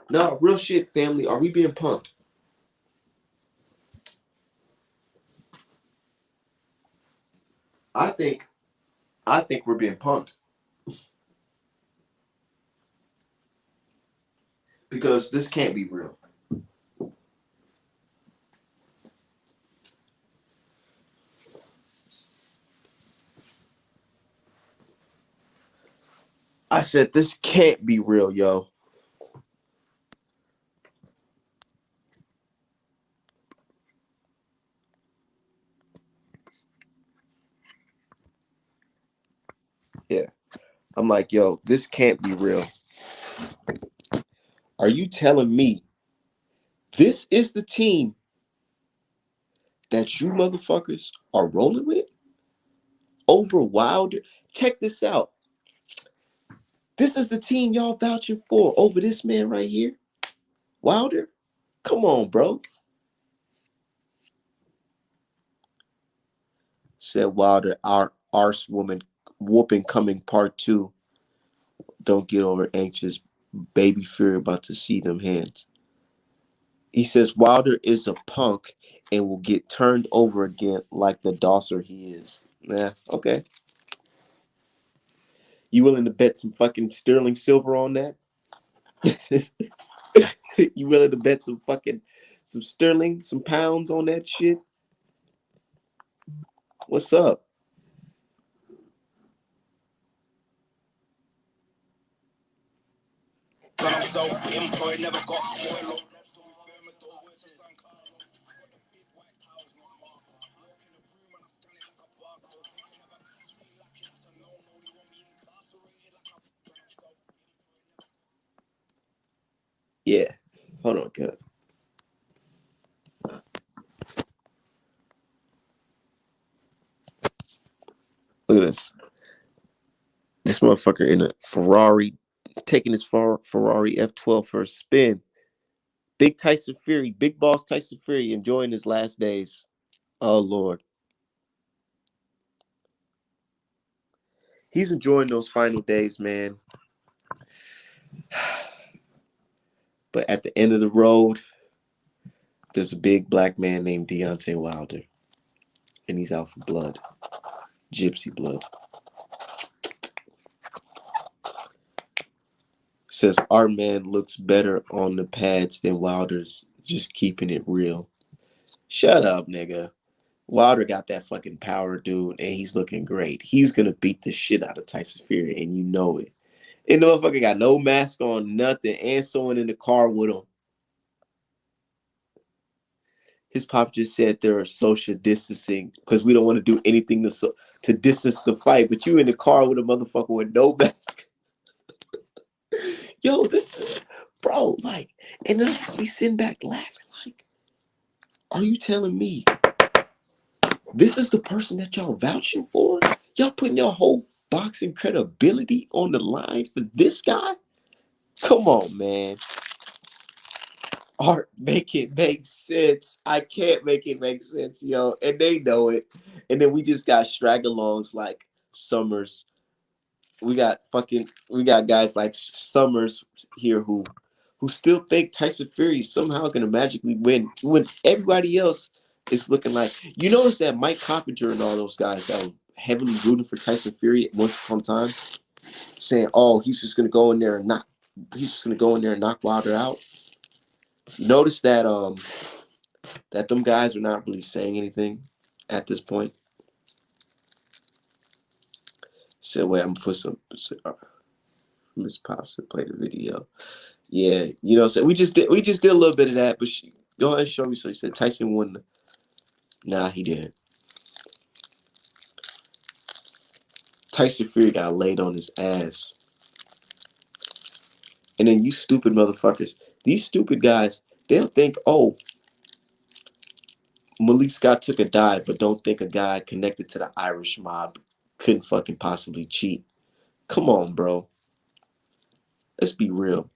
Speaker 1: No, real shit, family. Are we being punked? I think we're being punked. Because this can't be real. I said this can't be real, yo. Yeah. I'm like, yo, this can't be real. Are you telling me this is the team that you motherfuckers are rolling with over Wilder? Check this out. This is the team y'all vouching for over this man right here, Wilder. Come on, bro. Said Wilder, our arse woman whooping coming part two. Don't get over anxious. Baby Fury about to see them hands. He says Wilder is a punk and will get turned over again like the dosser he is. Nah, okay. You willing to bet some fucking sterling silver on that? You willing to bet some sterling, some pounds on that shit? What's up? Yeah. Hold on, cuz. Look at this. This motherfucker in a Ferrari, taking his Ferrari F12 for a spin. Big Tyson Fury, big boss Tyson Fury, enjoying his last days. Oh Lord, he's enjoying those final days, man. But at the end of the road, there's a big black man named Deontay Wilder, and he's out for blood, gypsy blood. Says our man looks better on the pads than Wilder's. Just keeping it real. Shut up, nigga. Wilder got that fucking power, dude, and he's looking great. He's gonna beat the shit out of Tyson Fury, and you know it. And the motherfucker got no mask on, nothing, and someone in the car with him. His pop just said there are social distancing because we don't want to do anything to distance the fight. But you in the car with a motherfucker with no mask. Yo, this is, bro, like, and then I just be sitting back laughing, like, are you telling me this is the person that y'all vouching for? Y'all putting your whole boxing credibility on the line for this guy? Come on, man. Art, make it make sense. I can't make it make sense, yo. And they know it. And then we just got straggalongs like Summers. We got guys like Summers here who still think Tyson Fury is somehow gonna magically win when everybody else is looking like, you notice that Mike Coppinger and all those guys that were heavily rooting for Tyson Fury at once upon a time, saying, oh, he's just gonna go in there and knock Wilder out. You notice that them guys are not really saying anything at this point. So wait, I'm gonna put some Miss Pops to play the video. Yeah, so we just did a little bit of that, but go ahead and show me. So he said Tyson won. Nah, he didn't. Tyson Fury got laid on his ass. And then you stupid motherfuckers, these stupid guys, they'll think, oh, Malik Scott took a dive, but don't think a guy connected to the Irish mob couldn't fucking possibly cheat. Come on, bro. Let's be real.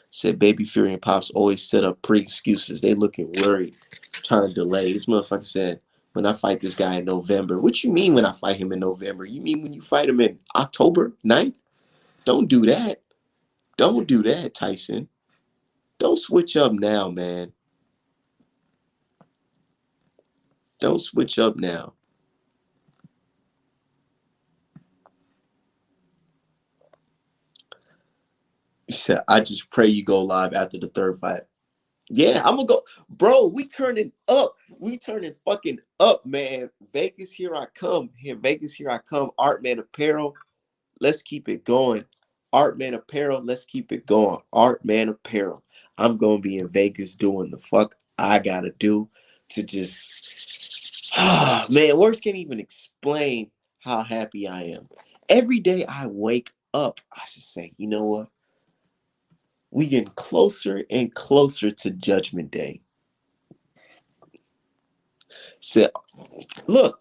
Speaker 1: Said Baby Fury and Pops always set up pre-excuses. They looking worried, trying to delay. This motherfucker said, when I fight this guy in November. What you mean when I fight him in November? You mean when you fight him in October 9th? Don't do that. Don't do that, Tyson. Don't switch up now, man. Don't switch up now. He said, I just pray you go live after the third fight. Yeah, I'm gonna go. Bro, we turning up. We turning fucking up, man. Vegas, here I come. Here, Vegas, here I come. Artman Apparel. Let's keep it going. Artman Apparel. Let's keep it going. Artman Apparel. I'm gonna be in Vegas doing the fuck I gotta do to just man, words can't even explain how happy I am. Every day I wake up, I should say, you know what? We getting closer and closer to Judgment Day. Said, look,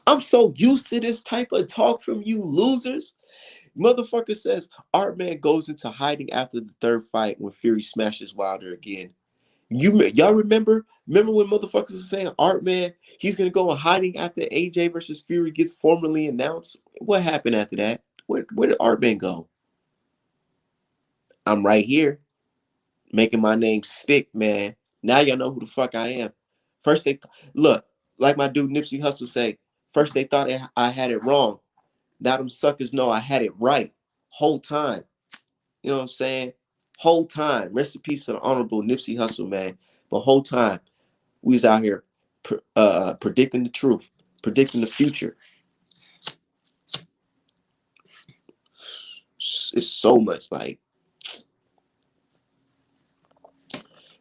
Speaker 1: I'm so used to this type of talk from you losers. Motherfucker says Art Man goes into hiding after the third fight when Fury smashes Wilder again. Y'all remember? Remember when motherfuckers were saying Art Man, he's gonna go in hiding after AJ versus Fury gets formally announced? What happened after that? Where did Art Man go? I'm right here, making my name stick, man. Now y'all know who the fuck I am. First look, like my dude Nipsey Hussle say, first they thought I had it wrong. Now them suckers know I had it right. Whole time. You know what I'm saying? Whole time. Rest in peace to the honorable Nipsey Hussle, man. But whole time, we was out here predicting the truth, predicting the future. It's so much like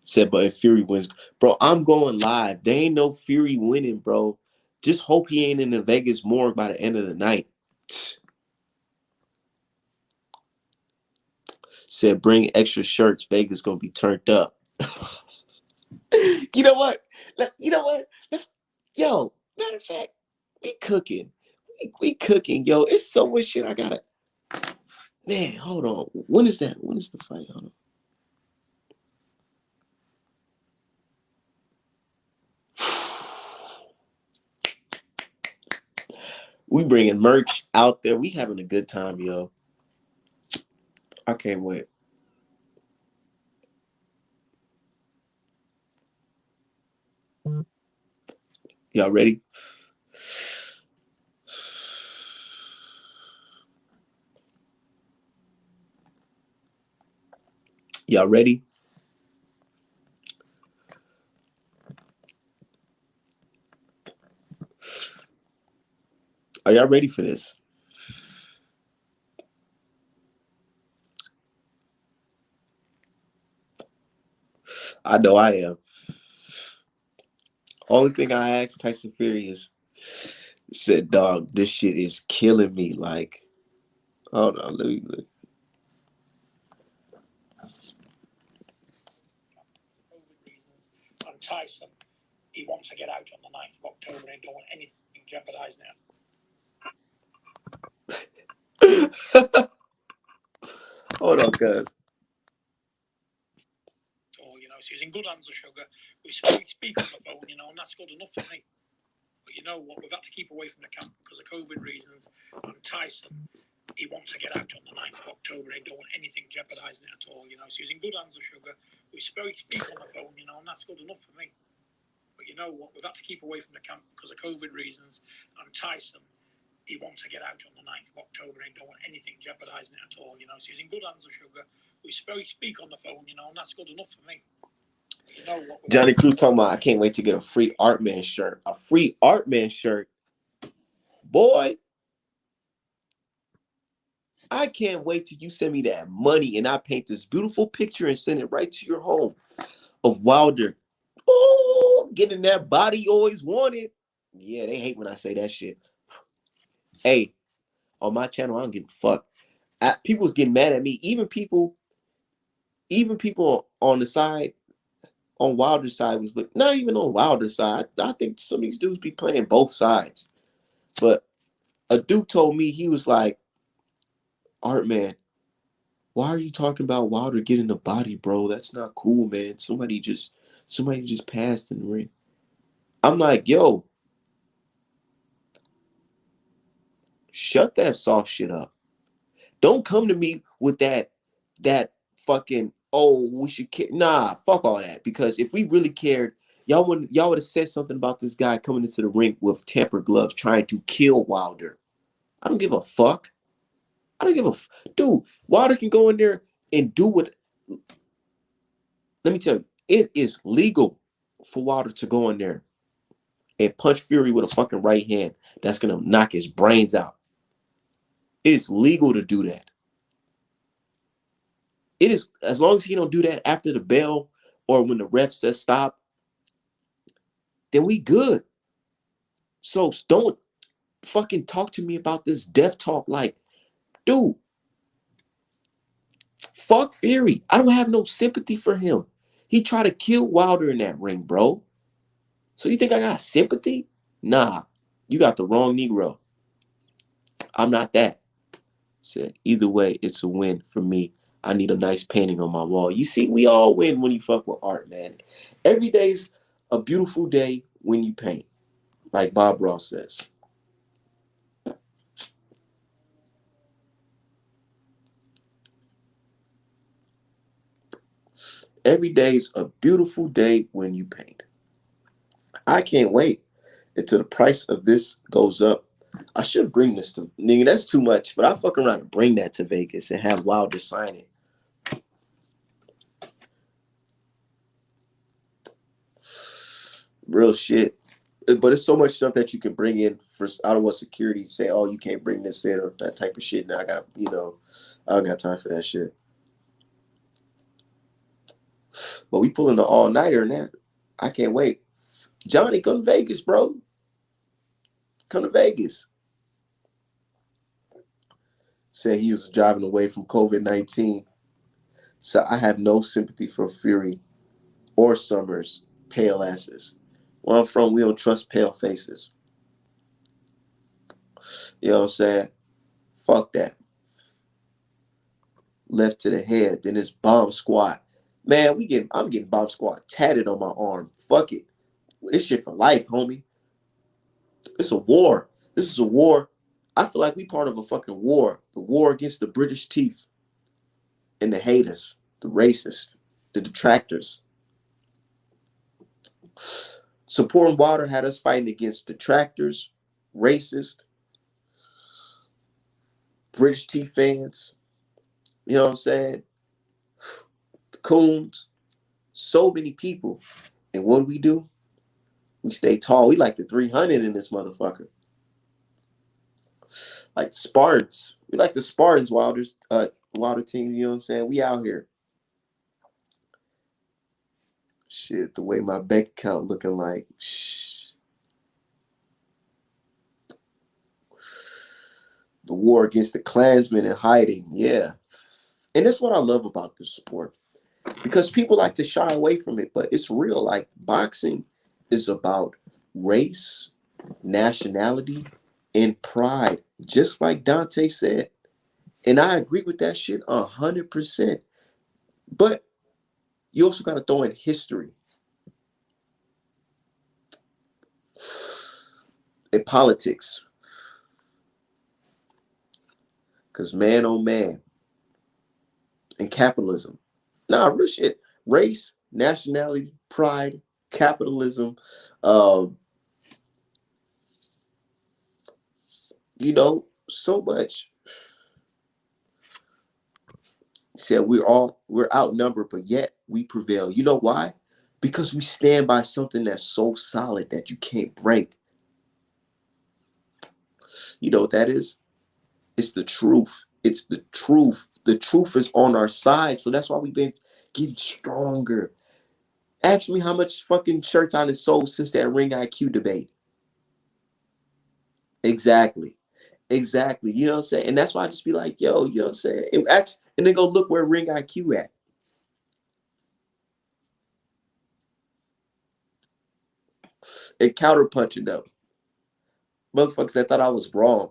Speaker 1: said, but if Fury wins, bro, I'm going live. There ain't no Fury winning, bro. Just hope he ain't in the Vegas morgue by the end of the night. Said bring extra shirts. Vegas gonna be turned up. You know what? You know what? Yo, matter of fact, we cooking. We cooking, yo. It's so much shit I gotta. Man, hold on. When is that? When is the fight? Hold on. We bringing merch out there. We having a good time, yo. I can't wait. Y'all ready? Y'all ready? Are y'all ready for this? I know I am. Only thing I asked Tyson Fury is said, dog, this shit is killing me. Like, hold on, let me look.
Speaker 2: And Tyson, he wants to get out on the 9th of October and don't want anything jeopardised now.
Speaker 1: Hold on, cuz.
Speaker 2: So, you know, so he's in good hands of Sugar. We speak on the phone, you know, and that's good enough for me. But you know what? We've had to keep away from the camp because of COVID reasons. And Tyson, he wants to get out on the 9th of October. He don't want anything jeopardising it at all, you know. So he's in good hands of Sugar. We speak on the phone, you know, and that's good enough for me. But you know what? We've had to keep away from the camp because of COVID reasons. And Tyson, he wants to get out on the 9th of October and don't want anything jeopardising it at all, you know. So he's in good hands of Sugar. We speak on the phone, you know, and that's good enough for me. You know what?
Speaker 1: Johnny Cruz talking about, I can't wait to get a free Art Man shirt. A free Art Man shirt. Boy, I can't wait till you send me that money and I paint this beautiful picture and send it right to your home of Wilder. Oh, getting that body you always wanted. Yeah, they hate when I say that shit. Hey, on my channel, I don't give a fuck. People's getting mad at me. Even people on the side, on Wilder's side was like, not even on Wilder's side. I think some of these dudes be playing both sides. But a dude told me, he was like, Art Man, why are you talking about Wilder getting a body, bro? That's not cool, man. Somebody just passed in the ring. I'm like, yo, shut that soft shit up. Don't come to me with that fucking, oh, we should care. Nah, fuck all that. Because if we really cared, y'all would have said something about this guy coming into the ring with tempered gloves trying to kill Wilder. I don't give a fuck. I don't give a dude. Wilder can go in there and do what. Let me tell you, it is legal for Wilder to go in there and punch Fury with a fucking right hand that's gonna knock his brains out. It's legal to do that. It is, as long as he don't do that after the bell or when the ref says stop, then we good. So don't. fucking talk to me about this death talk. Like, dude, fuck Fury. I don't have no sympathy for him. He tried to kill Wilder in that ring, bro. So you think I got sympathy? Nah, you got the wrong Negro. I'm not that. Said either way, it's a win for me. I need a nice painting on my wall. You see, we all win when you fuck with art, man. Every day's a beautiful day when you paint, like Bob Ross says. Every day's a beautiful day when you paint. I can't wait until the price of this goes up. I should bring this to nigga. That's too much, but I fuck around and bring that to Vegas and have Wilder sign it. Real shit. But it's so much stuff that you can bring in for I don't want security to say, oh, you can't bring this in or that type of shit. And I got, I don't got time for that shit. But we pulling the all nighter and that. I can't wait. Johnny, come to Vegas, bro. Come to Vegas. Said he was driving away from COVID-19. So I have no sympathy for Fury or Summers, pale asses. Where I'm from, we don't trust pale faces. You know what I'm saying? Fuck that. Left to the head, then it's bomb squad. Man, I'm getting bomb squad tatted on my arm. Fuck it. This shit for life, homie. It's a war. This is a war. I feel like we part of a fucking war. The war against the British teeth and the haters, the racists, the detractors. Supporting Water had us fighting against detractors, racist, British teeth fans. You know what I'm saying? The coons. So many people. And what do? We stay tall. We like the 300 in this motherfucker. Like the Spartans. We like the Spartans, Wilder team, you know what I'm saying? We out here. Shit, the way my bank account looking like. Shh. The war against the Klansmen in hiding. Yeah. And that's what I love about this sport. Because people like to shy away from it, but it's real. Like boxing is about race, nationality, and pride. Just like Dante said. And I agree with that shit 100%. But you also got to throw in history and politics. Because man, oh man, and capitalism. Nah, real shit. Race, nationality, pride, capitalism, um, so much. Said we're outnumbered, but yet we prevail. You know why? Because we stand by something that's so solid that you can't break. You know what that is? It's the truth. It's the truth. The truth is on our side. So that's why we've been getting stronger. Ask me how much fucking shirts I done sold since that Ring IQ debate. Exactly. Exactly. You know what I'm saying? And that's why I just be like, yo, you know what I'm saying? And then go look where Ring IQ at. And counterpunching though. Motherfuckers that thought I was wrong.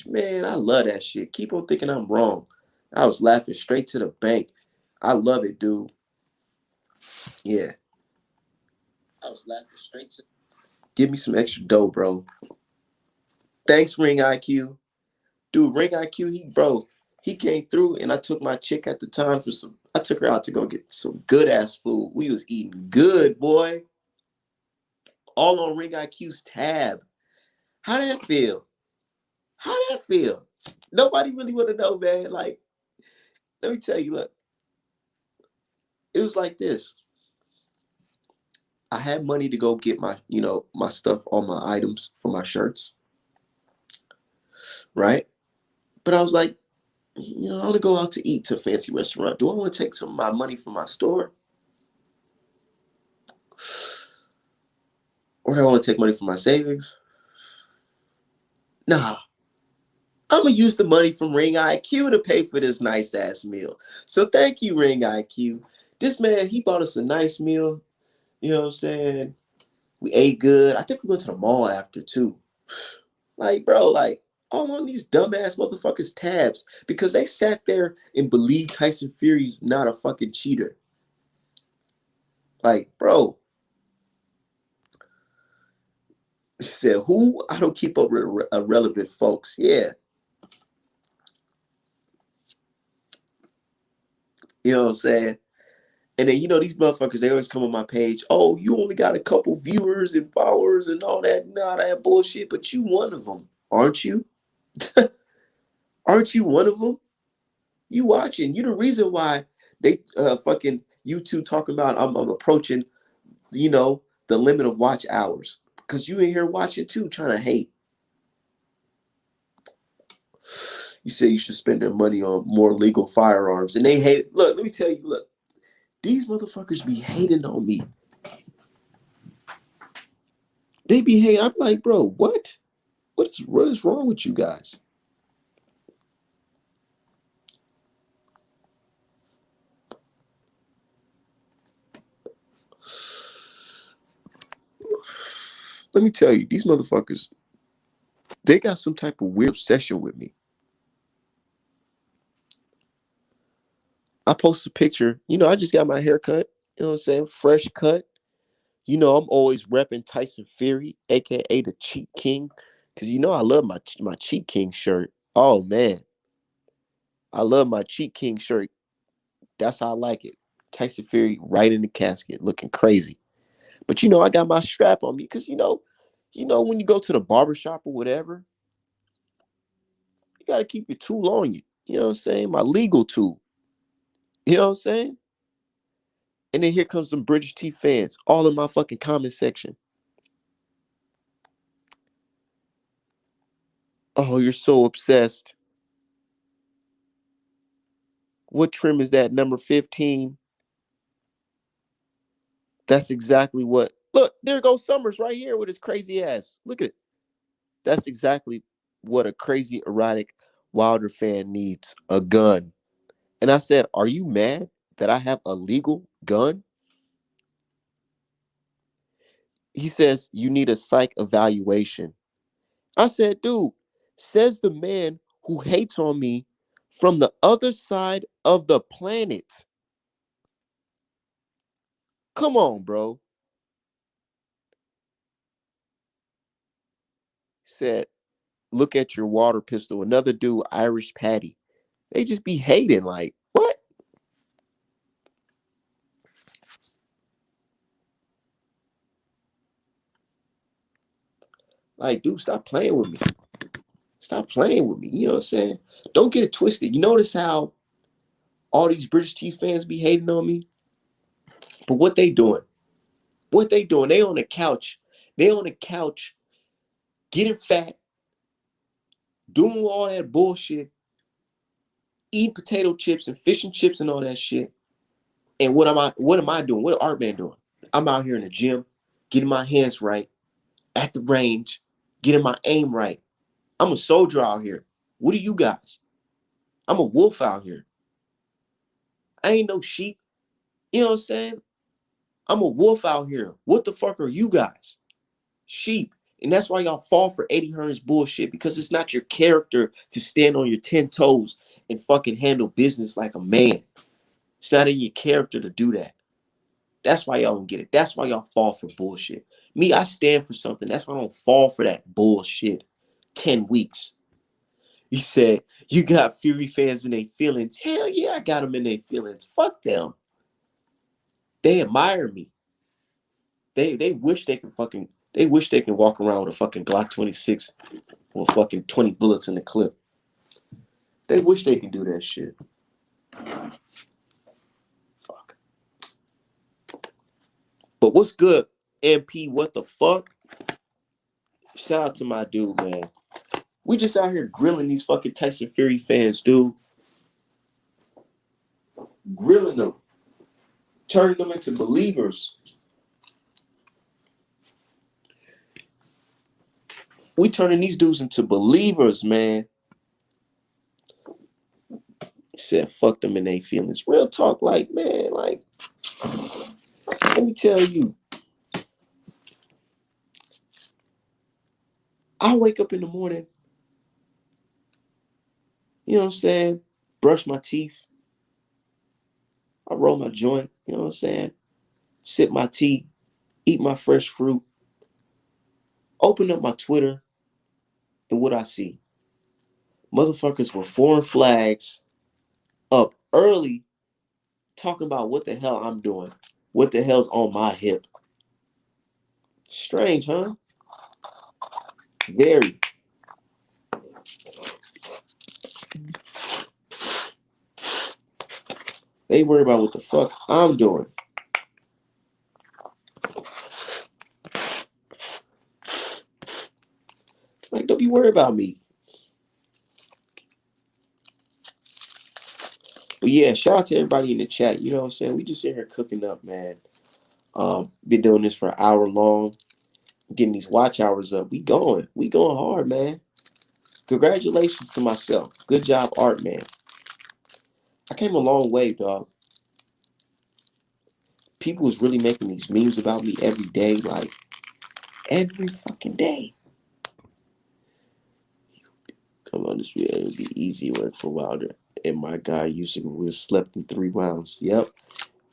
Speaker 1: Man, I love that shit. Keep on thinking I'm wrong. I was laughing straight to the bank. I love it, dude. Yeah. I was laughing straight to. Give me some extra dough, bro. Thanks, Ring IQ. Dude, Ring IQ, he came through and I took my chick at the time for some. I took her out to go get some good ass food. We was eating good, boy. All on Ring IQ's tab. How did that feel? How did that feel? Nobody really want to know, man. Like, let me tell you, look, it was like this. I had money to go get my stuff, all my items for my shirts, right? But I was like, I want to go out to eat to a fancy restaurant. Do I want to take some of my money from my store? Or do I want to take money from my savings? Nah, I'm gonna use the money from Ring IQ to pay for this nice ass meal. So thank you, Ring IQ. This man, he bought us a nice meal. You know what I'm saying? We ate good. I think we went to the mall after too. Like, bro, like all on these dumbass motherfuckers tabs because they sat there and believed Tyson Fury's not a fucking cheater. Like, bro, said who? I don't keep up with irrelevant folks. Yeah, you know what I'm saying? And then, these motherfuckers, they always come on my page. Oh, you only got a couple viewers and followers and all that bullshit, but you one of them, aren't you? Aren't you one of them? You watching. You the reason why they fucking YouTube talking about I'm approaching, the limit of watch hours. Because you in here watching too, trying to hate. You say you should spend their money on more legal firearms. And they hate. Look, let me tell you, look, these motherfuckers be hating on me. They be hating. I'm like, bro, what? What is wrong with you guys? Let me tell you, these motherfuckers, they got some type of weird obsession with me. I post a picture, I just got my hair cut, you know what I'm saying? Fresh cut. I'm always repping Tyson Fury, aka the Cheat King. Cause I love my Cheat King shirt. Oh man. I love my Cheat King shirt. That's how I like it. Tyson Fury right in the casket, looking crazy. But I got my strap on me because when you go to the barbershop or whatever, you gotta keep your tool on you. You know what I'm saying? My legal tool. You know what I'm saying? And then here comes some British T fans, all in my fucking comment section. Oh, you're so obsessed. What trim is that? Number 15. That's exactly what. Look, there goes Summers right here with his crazy ass. Look at it. That's exactly what a crazy, erratic Wilder fan needs, a gun. And I said, are you mad that I have a legal gun? He says, you need a psych evaluation. I said, dude, says the man who hates on me from the other side of the planet. Come on, bro. Said, look at your water pistol. Another dude, Irish Patty. They just be hating. Like, what? Like, dude, stop playing with me. Stop playing with me. You know what I'm saying? Don't get it twisted. You notice how all these British Chiefs fans be hating on me? But what they doing? What they doing? They on the couch. They on the couch getting fat, doing all that bullshit, eating potato chips and fish and chips and all that shit. And what am I doing? What Art Man doing? I'm out here in the gym, getting my hands right, at the range, getting my aim right. I'm a soldier out here. What are you guys? I'm a wolf out here. I ain't no sheep. You know what I'm saying? I'm a wolf out here. What the fuck are you guys? Sheep. And that's why y'all fall for Eddie Hearn's bullshit, because it's not your character to stand on your 10 toes and fucking handle business like a man. It's not in your character to do that. That's why y'all don't get it. That's why y'all fall for bullshit. Me, I stand for something. That's why I don't fall for that bullshit. 10 weeks. He said, you got Fury fans in their feelings. Hell yeah, I got them in their feelings. Fuck them. They admire me. They wish they can walk around with a fucking Glock 26 with fucking 20 bullets in the clip. They wish they can do that shit. Fuck. But what's good, MP? What the fuck? Shout out to my dude, man. We just out here grilling these fucking Tyson Fury fans, dude. Grilling them. Turning them into believers. We turning these dudes into believers, man. He said, fuck them and they feelings. Real talk, like, man, like, let me tell you, I wake up in the morning, you know what I'm saying? Brush my teeth. I roll my joint, you know what I'm saying? Sip my tea, eat my fresh fruit, open up my Twitter, and what I see? Motherfuckers with foreign flags up early talking about what the hell I'm doing. What the hell's on my hip? Strange, huh? Very. They worry about what the fuck I'm doing. Like, don't be worried about me. But yeah, shout out to everybody in the chat. You know what I'm saying? We just sitting here cooking up, man. Been doing this for an hour long, getting these watch hours up. We going. We going hard, man. Congratulations to myself. Good job, Art Man. I came a long way, dog. People was really making these memes about me every day, like every fucking day. Come on, this will be easy work for Wilder. And my guy Usyk will slept in 3 rounds. Yep.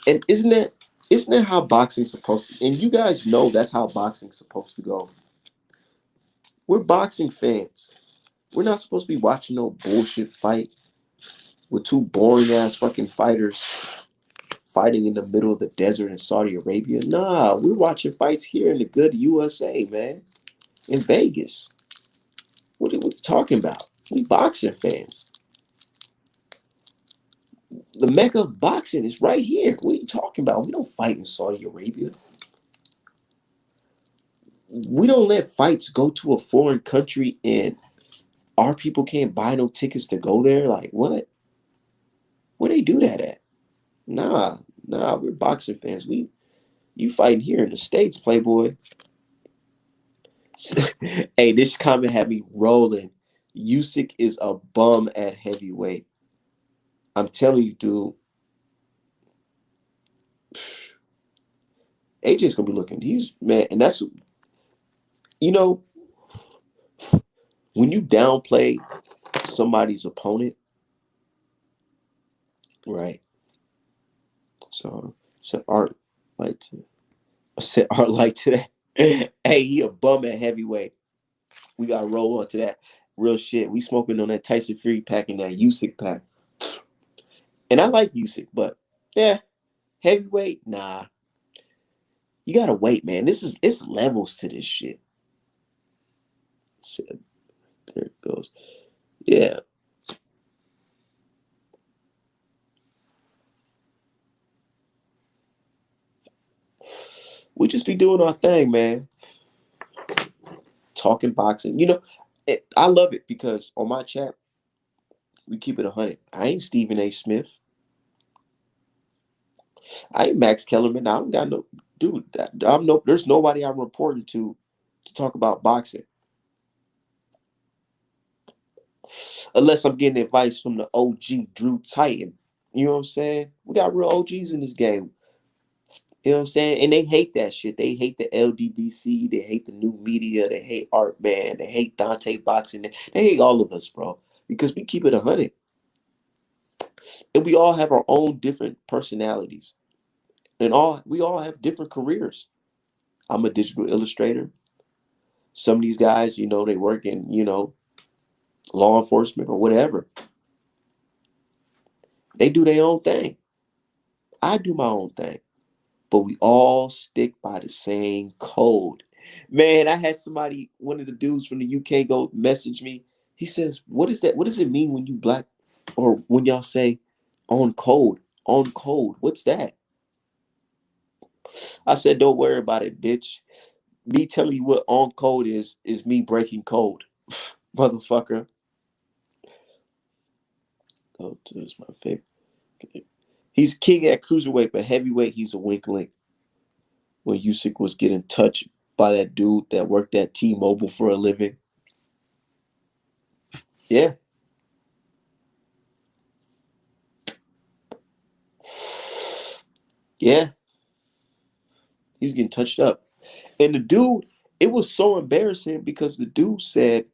Speaker 1: And isn't that how boxing's supposed to? And you guys know that's how boxing's supposed to go. We're boxing fans. We're not supposed to be watching no bullshit fight with two boring ass fucking fighters fighting in the middle of the desert in Saudi Arabia. Nah, we're watching fights here in the good USA, man. In Vegas. What are you talking about? We boxing fans. The mecca of boxing is right here. What are you talking about? We don't fight in Saudi Arabia. We don't let fights go to a foreign country and our people can't buy no tickets to go there. Like what? Where they do that at? Nah, nah. We're boxing fans. You fighting here in the States, Playboy. Hey, this comment had me rolling. Usyk is a bum at heavyweight. I'm telling you, dude. AJ's gonna be looking. He's man, and that's you know when you downplay somebody's opponent, right? So art like to said art like to that. Hey, he a bum at heavyweight. We gotta roll on to that real shit. We smoking on that Tyson Fury pack and that Usyk pack, and I like Usyk, but yeah, heavyweight, nah. You gotta wait, man. It's levels to this shit. So, there it goes. Yeah, we just be doing our thing, man. Talking boxing. I love it because on my chat we keep it 100. I ain't Stephen A. Smith. I ain't Max Kellerman. I don't got no dude. I'm no. There's nobody I'm reporting to talk about boxing unless I'm getting advice from the OG Drew Titan. You know what I'm saying? We got real OGs in this game. You know what I'm saying? And they hate that shit. They hate the LDBC. They hate the new media. They hate Art Man. They hate Dante Boxing. They hate all of us, bro. Because we keep it 100. And we all have our own different personalities. And we all have different careers. I'm a digital illustrator. Some of these guys, they work in, law enforcement or whatever. They do their own thing. I do my own thing. But we all stick by the same code. Man, I had one of the dudes from the UK go message me. He says, "What is that? What does it mean when you black or when y'all say on code? On code. What's that?" I said, "Don't worry about it, bitch. Me telling you what on code is me breaking code, motherfucker." Go to this my favorite. He's king at cruiserweight, but heavyweight he's a weak link. When Usyk was getting touched by that dude that worked at T-Mobile for a living. Yeah. Yeah. He was getting touched up. And the dude, it was so embarrassing because the dude said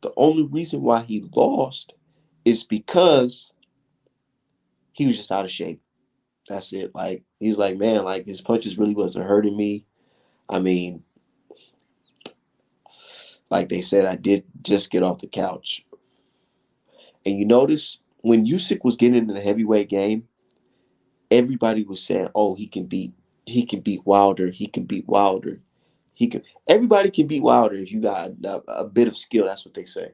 Speaker 1: the only reason why he lost is because he was just out of shape. That's it. Like, he was like, man, like his punches really wasn't hurting me. I mean, like they said, I did just get off the couch. And you notice when Usyk was getting into the heavyweight game, everybody was saying, "Oh, he can beat Wilder. He can beat Wilder. He can. Everybody can beat Wilder if you got a bit of skill." That's what they say.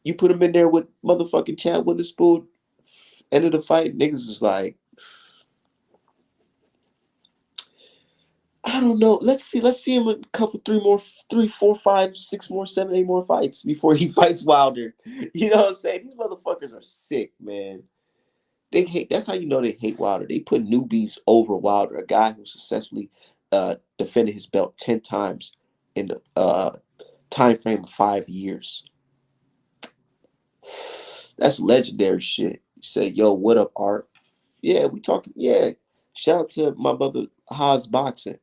Speaker 1: You put him in there with motherfucking Chad Witherspoon. End of the fight, niggas is like, I don't know. Let's see. Let's see him in a couple, three, four, five, six more, seven, eight more fights before he fights Wilder. You know what I'm saying? These motherfuckers are sick, man. They hate. That's how you know they hate Wilder. They put newbies over Wilder, a guy who successfully defended his belt 10 times in the time frame of 5 years. That's legendary shit. You say, yo, what up, Art? Yeah, we talking. Yeah, shout out to my brother Haas Boxing.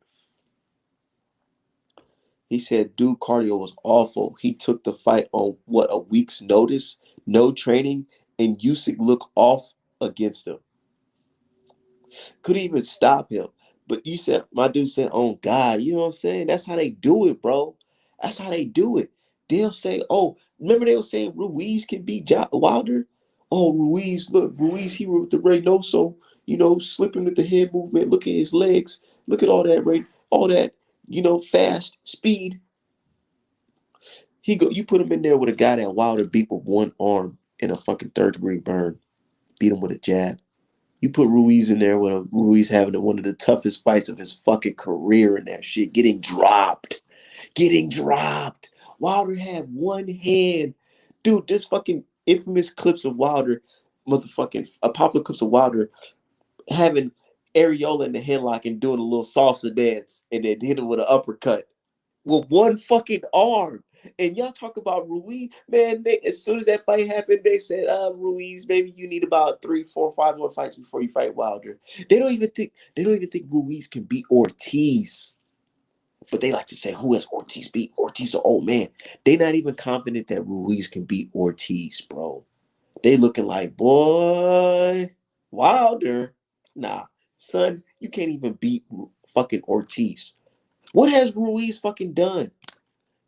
Speaker 1: He said, dude, cardio was awful. He took the fight on what, a week's notice, no training, and Usyk looked off against him. Couldn't even stop him. But you said, my dude said, oh God, you know what I'm saying? That's how they do it, bro. That's how they do it. They'll say, oh, remember they were saying Ruiz can beat Wilder? Oh, Ruiz, look, Ruiz, he with the Reynoso, slipping with the head movement. Look at his legs. Look at all that, fast speed. You put him in there with a guy that Wilder beat with one arm in a fucking third-degree burn. Beat him with a jab. You put Ruiz in there with Ruiz having one of the toughest fights of his fucking career in that shit. Getting dropped. Getting dropped. Wilder had one hand. Dude, this fucking infamous clips of Wilder, motherfucking popular clips of Wilder having Areola in the headlock and doing a little salsa dance and then hit him with an uppercut with one fucking arm. And y'all talk about Ruiz, man. As soon as that fight happened, they said, Ruiz, maybe you need about 3, 4, 5 more fights before you fight Wilder. They don't even think Ruiz can beat Ortiz. But they like to say, who has Ortiz beat? Ortiz, an old man. They not even confident that Ruiz can beat Ortiz, bro. They looking like, boy, Wilder. Nah, son, you can't even beat fucking Ortiz. What has Ruiz fucking done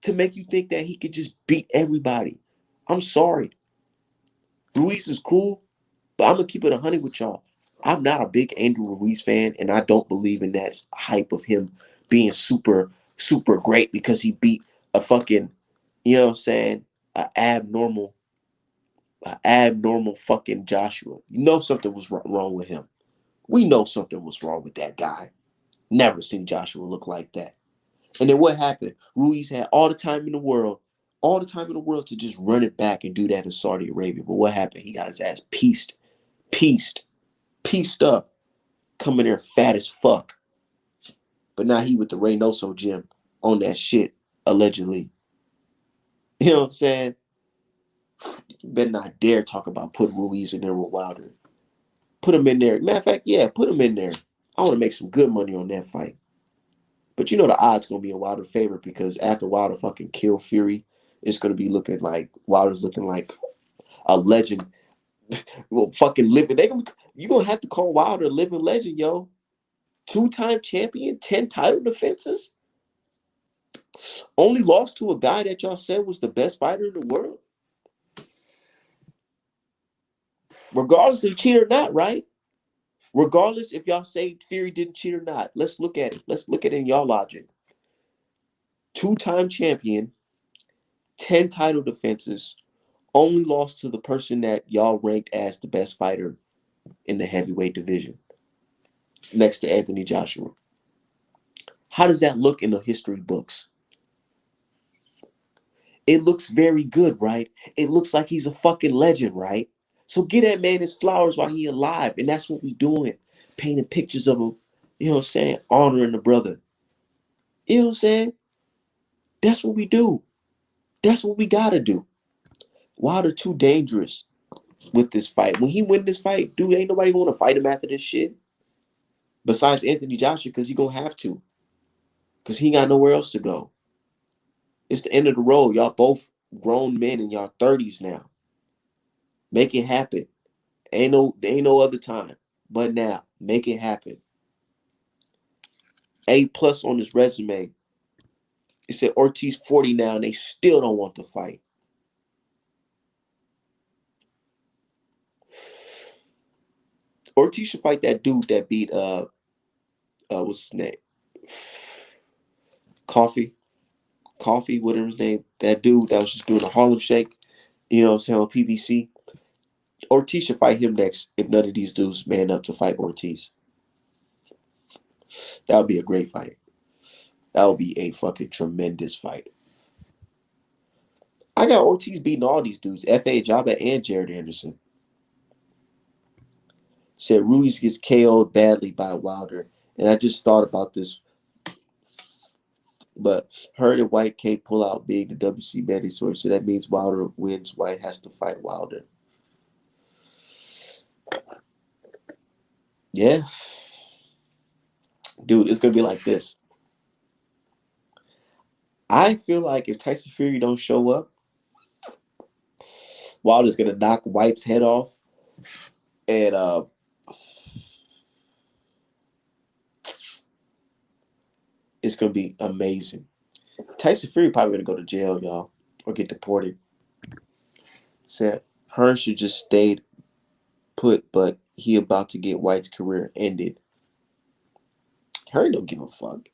Speaker 1: to make you think that he could just beat everybody? I'm sorry. Ruiz is cool, but I'm gonna keep it 100 with y'all. I'm not a big Andrew Ruiz fan, and I don't believe in that hype of him being super, super great because he beat a fucking, you know what I'm saying, a abnormal fucking Joshua. You know something was wrong with him. We know something was wrong with that guy. Never seen Joshua look like that. And then what happened? Ruiz had all the time in the world to just run it back and do that in Saudi Arabia. But what happened? He got his ass pieced, pieced up, coming there fat as fuck. But now he with the Reynoso gym on that shit, allegedly. You know what I'm saying? You better not dare talk about putting Ruiz in there with Wilder. Put him in there. Matter of fact, yeah, put him in there. I want to make some good money on that fight. But you know the odds gonna be in Wilder's favor because after Wilder fucking kill Fury, it's gonna be looking like Wilder's looking like a legend. Well, fucking living. You gonna have to call Wilder a living legend, yo. 2-time champion, 10 title defenses. Only lost to a guy that y'all said was the best fighter in the world. Regardless if he cheated or not, right? Regardless if y'all say Fury didn't cheat or not. Let's look at it. Let's look at it in y'all logic. 2-time champion, 10 title defenses, only lost to the person that y'all ranked as the best fighter in the heavyweight division, next to Anthony Joshua. How does that look in the history books? It looks very good, right? It looks like he's a fucking legend, right? So get that man his flowers while he alive. And that's what we doing. Painting pictures of him, you know what I'm saying? Honoring the brother. You know what I'm saying? That's what we do. That's what we gotta do. Wilder too dangerous with this fight. When he win this fight, dude, ain't nobody gonna fight him after this shit. Besides Anthony Joshua, because he gonna have to. Because he ain't got nowhere else to go. It's the end of the road. Y'all both grown men in y'all 30s now. Make it happen. Ain't no other time. But now, make it happen. A+ on his resume. It said Ortiz 40 now, and they still don't want to fight. Ortiz should fight that dude that beat what's his name? Coffee, whatever his name. That dude that was just doing a Harlem Shake, you know what I'm saying, on PBC. Ortiz should fight him next if none of these dudes man up to fight Ortiz. That would be a great fight. That would be a fucking tremendous fight. I got Ortiz beating all these dudes. F.A. Jabba and Jared Anderson. Said Ruiz gets KO'd badly by Wilder. And I just thought about this. But heard that White can't pull out big the WC mandatory. So that means Wilder wins. White has to fight Wilder. Yeah. Dude, it's going to be like this. I feel like if Tyson Fury don't show up, Wilder's going to knock White's head off. And it's going to be amazing. Tyson Fury probably going to go to jail, y'all, or get deported. Said Hearn should just stayed put, but he about to get White's career ended. Hearn don't give a fuck.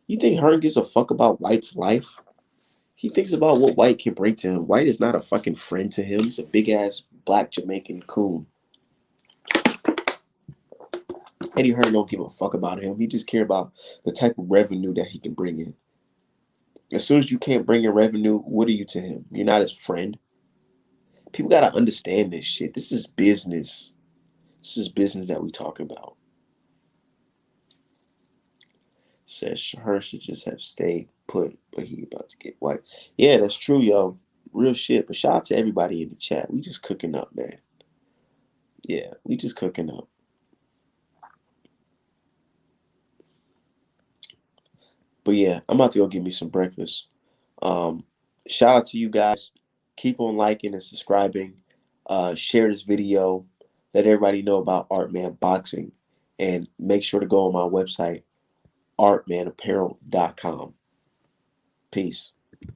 Speaker 1: You think Hearn gives a fuck about White's life? He thinks about what White can bring to him. White is not a fucking friend to him. He's a big-ass black Jamaican coon. Eddie Hearn don't give a fuck about him. He just care about the type of revenue that he can bring in. As soon as you can't bring in revenue, what are you to him? You're not his friend. People got to understand this shit. This is business. This is business that we talking about. Says Hearn should just have stayed put, but he about to get White. Yeah, that's true, yo. Real shit. But shout out to everybody in the chat. We just cooking up, man. Yeah, we just cooking up. But yeah, I'm about to go get me some breakfast. Shout out to you guys. Keep on liking and subscribing. Share this video. Let everybody know about Artman Boxing. And make sure to go on my website, artmanapparel.com. Peace.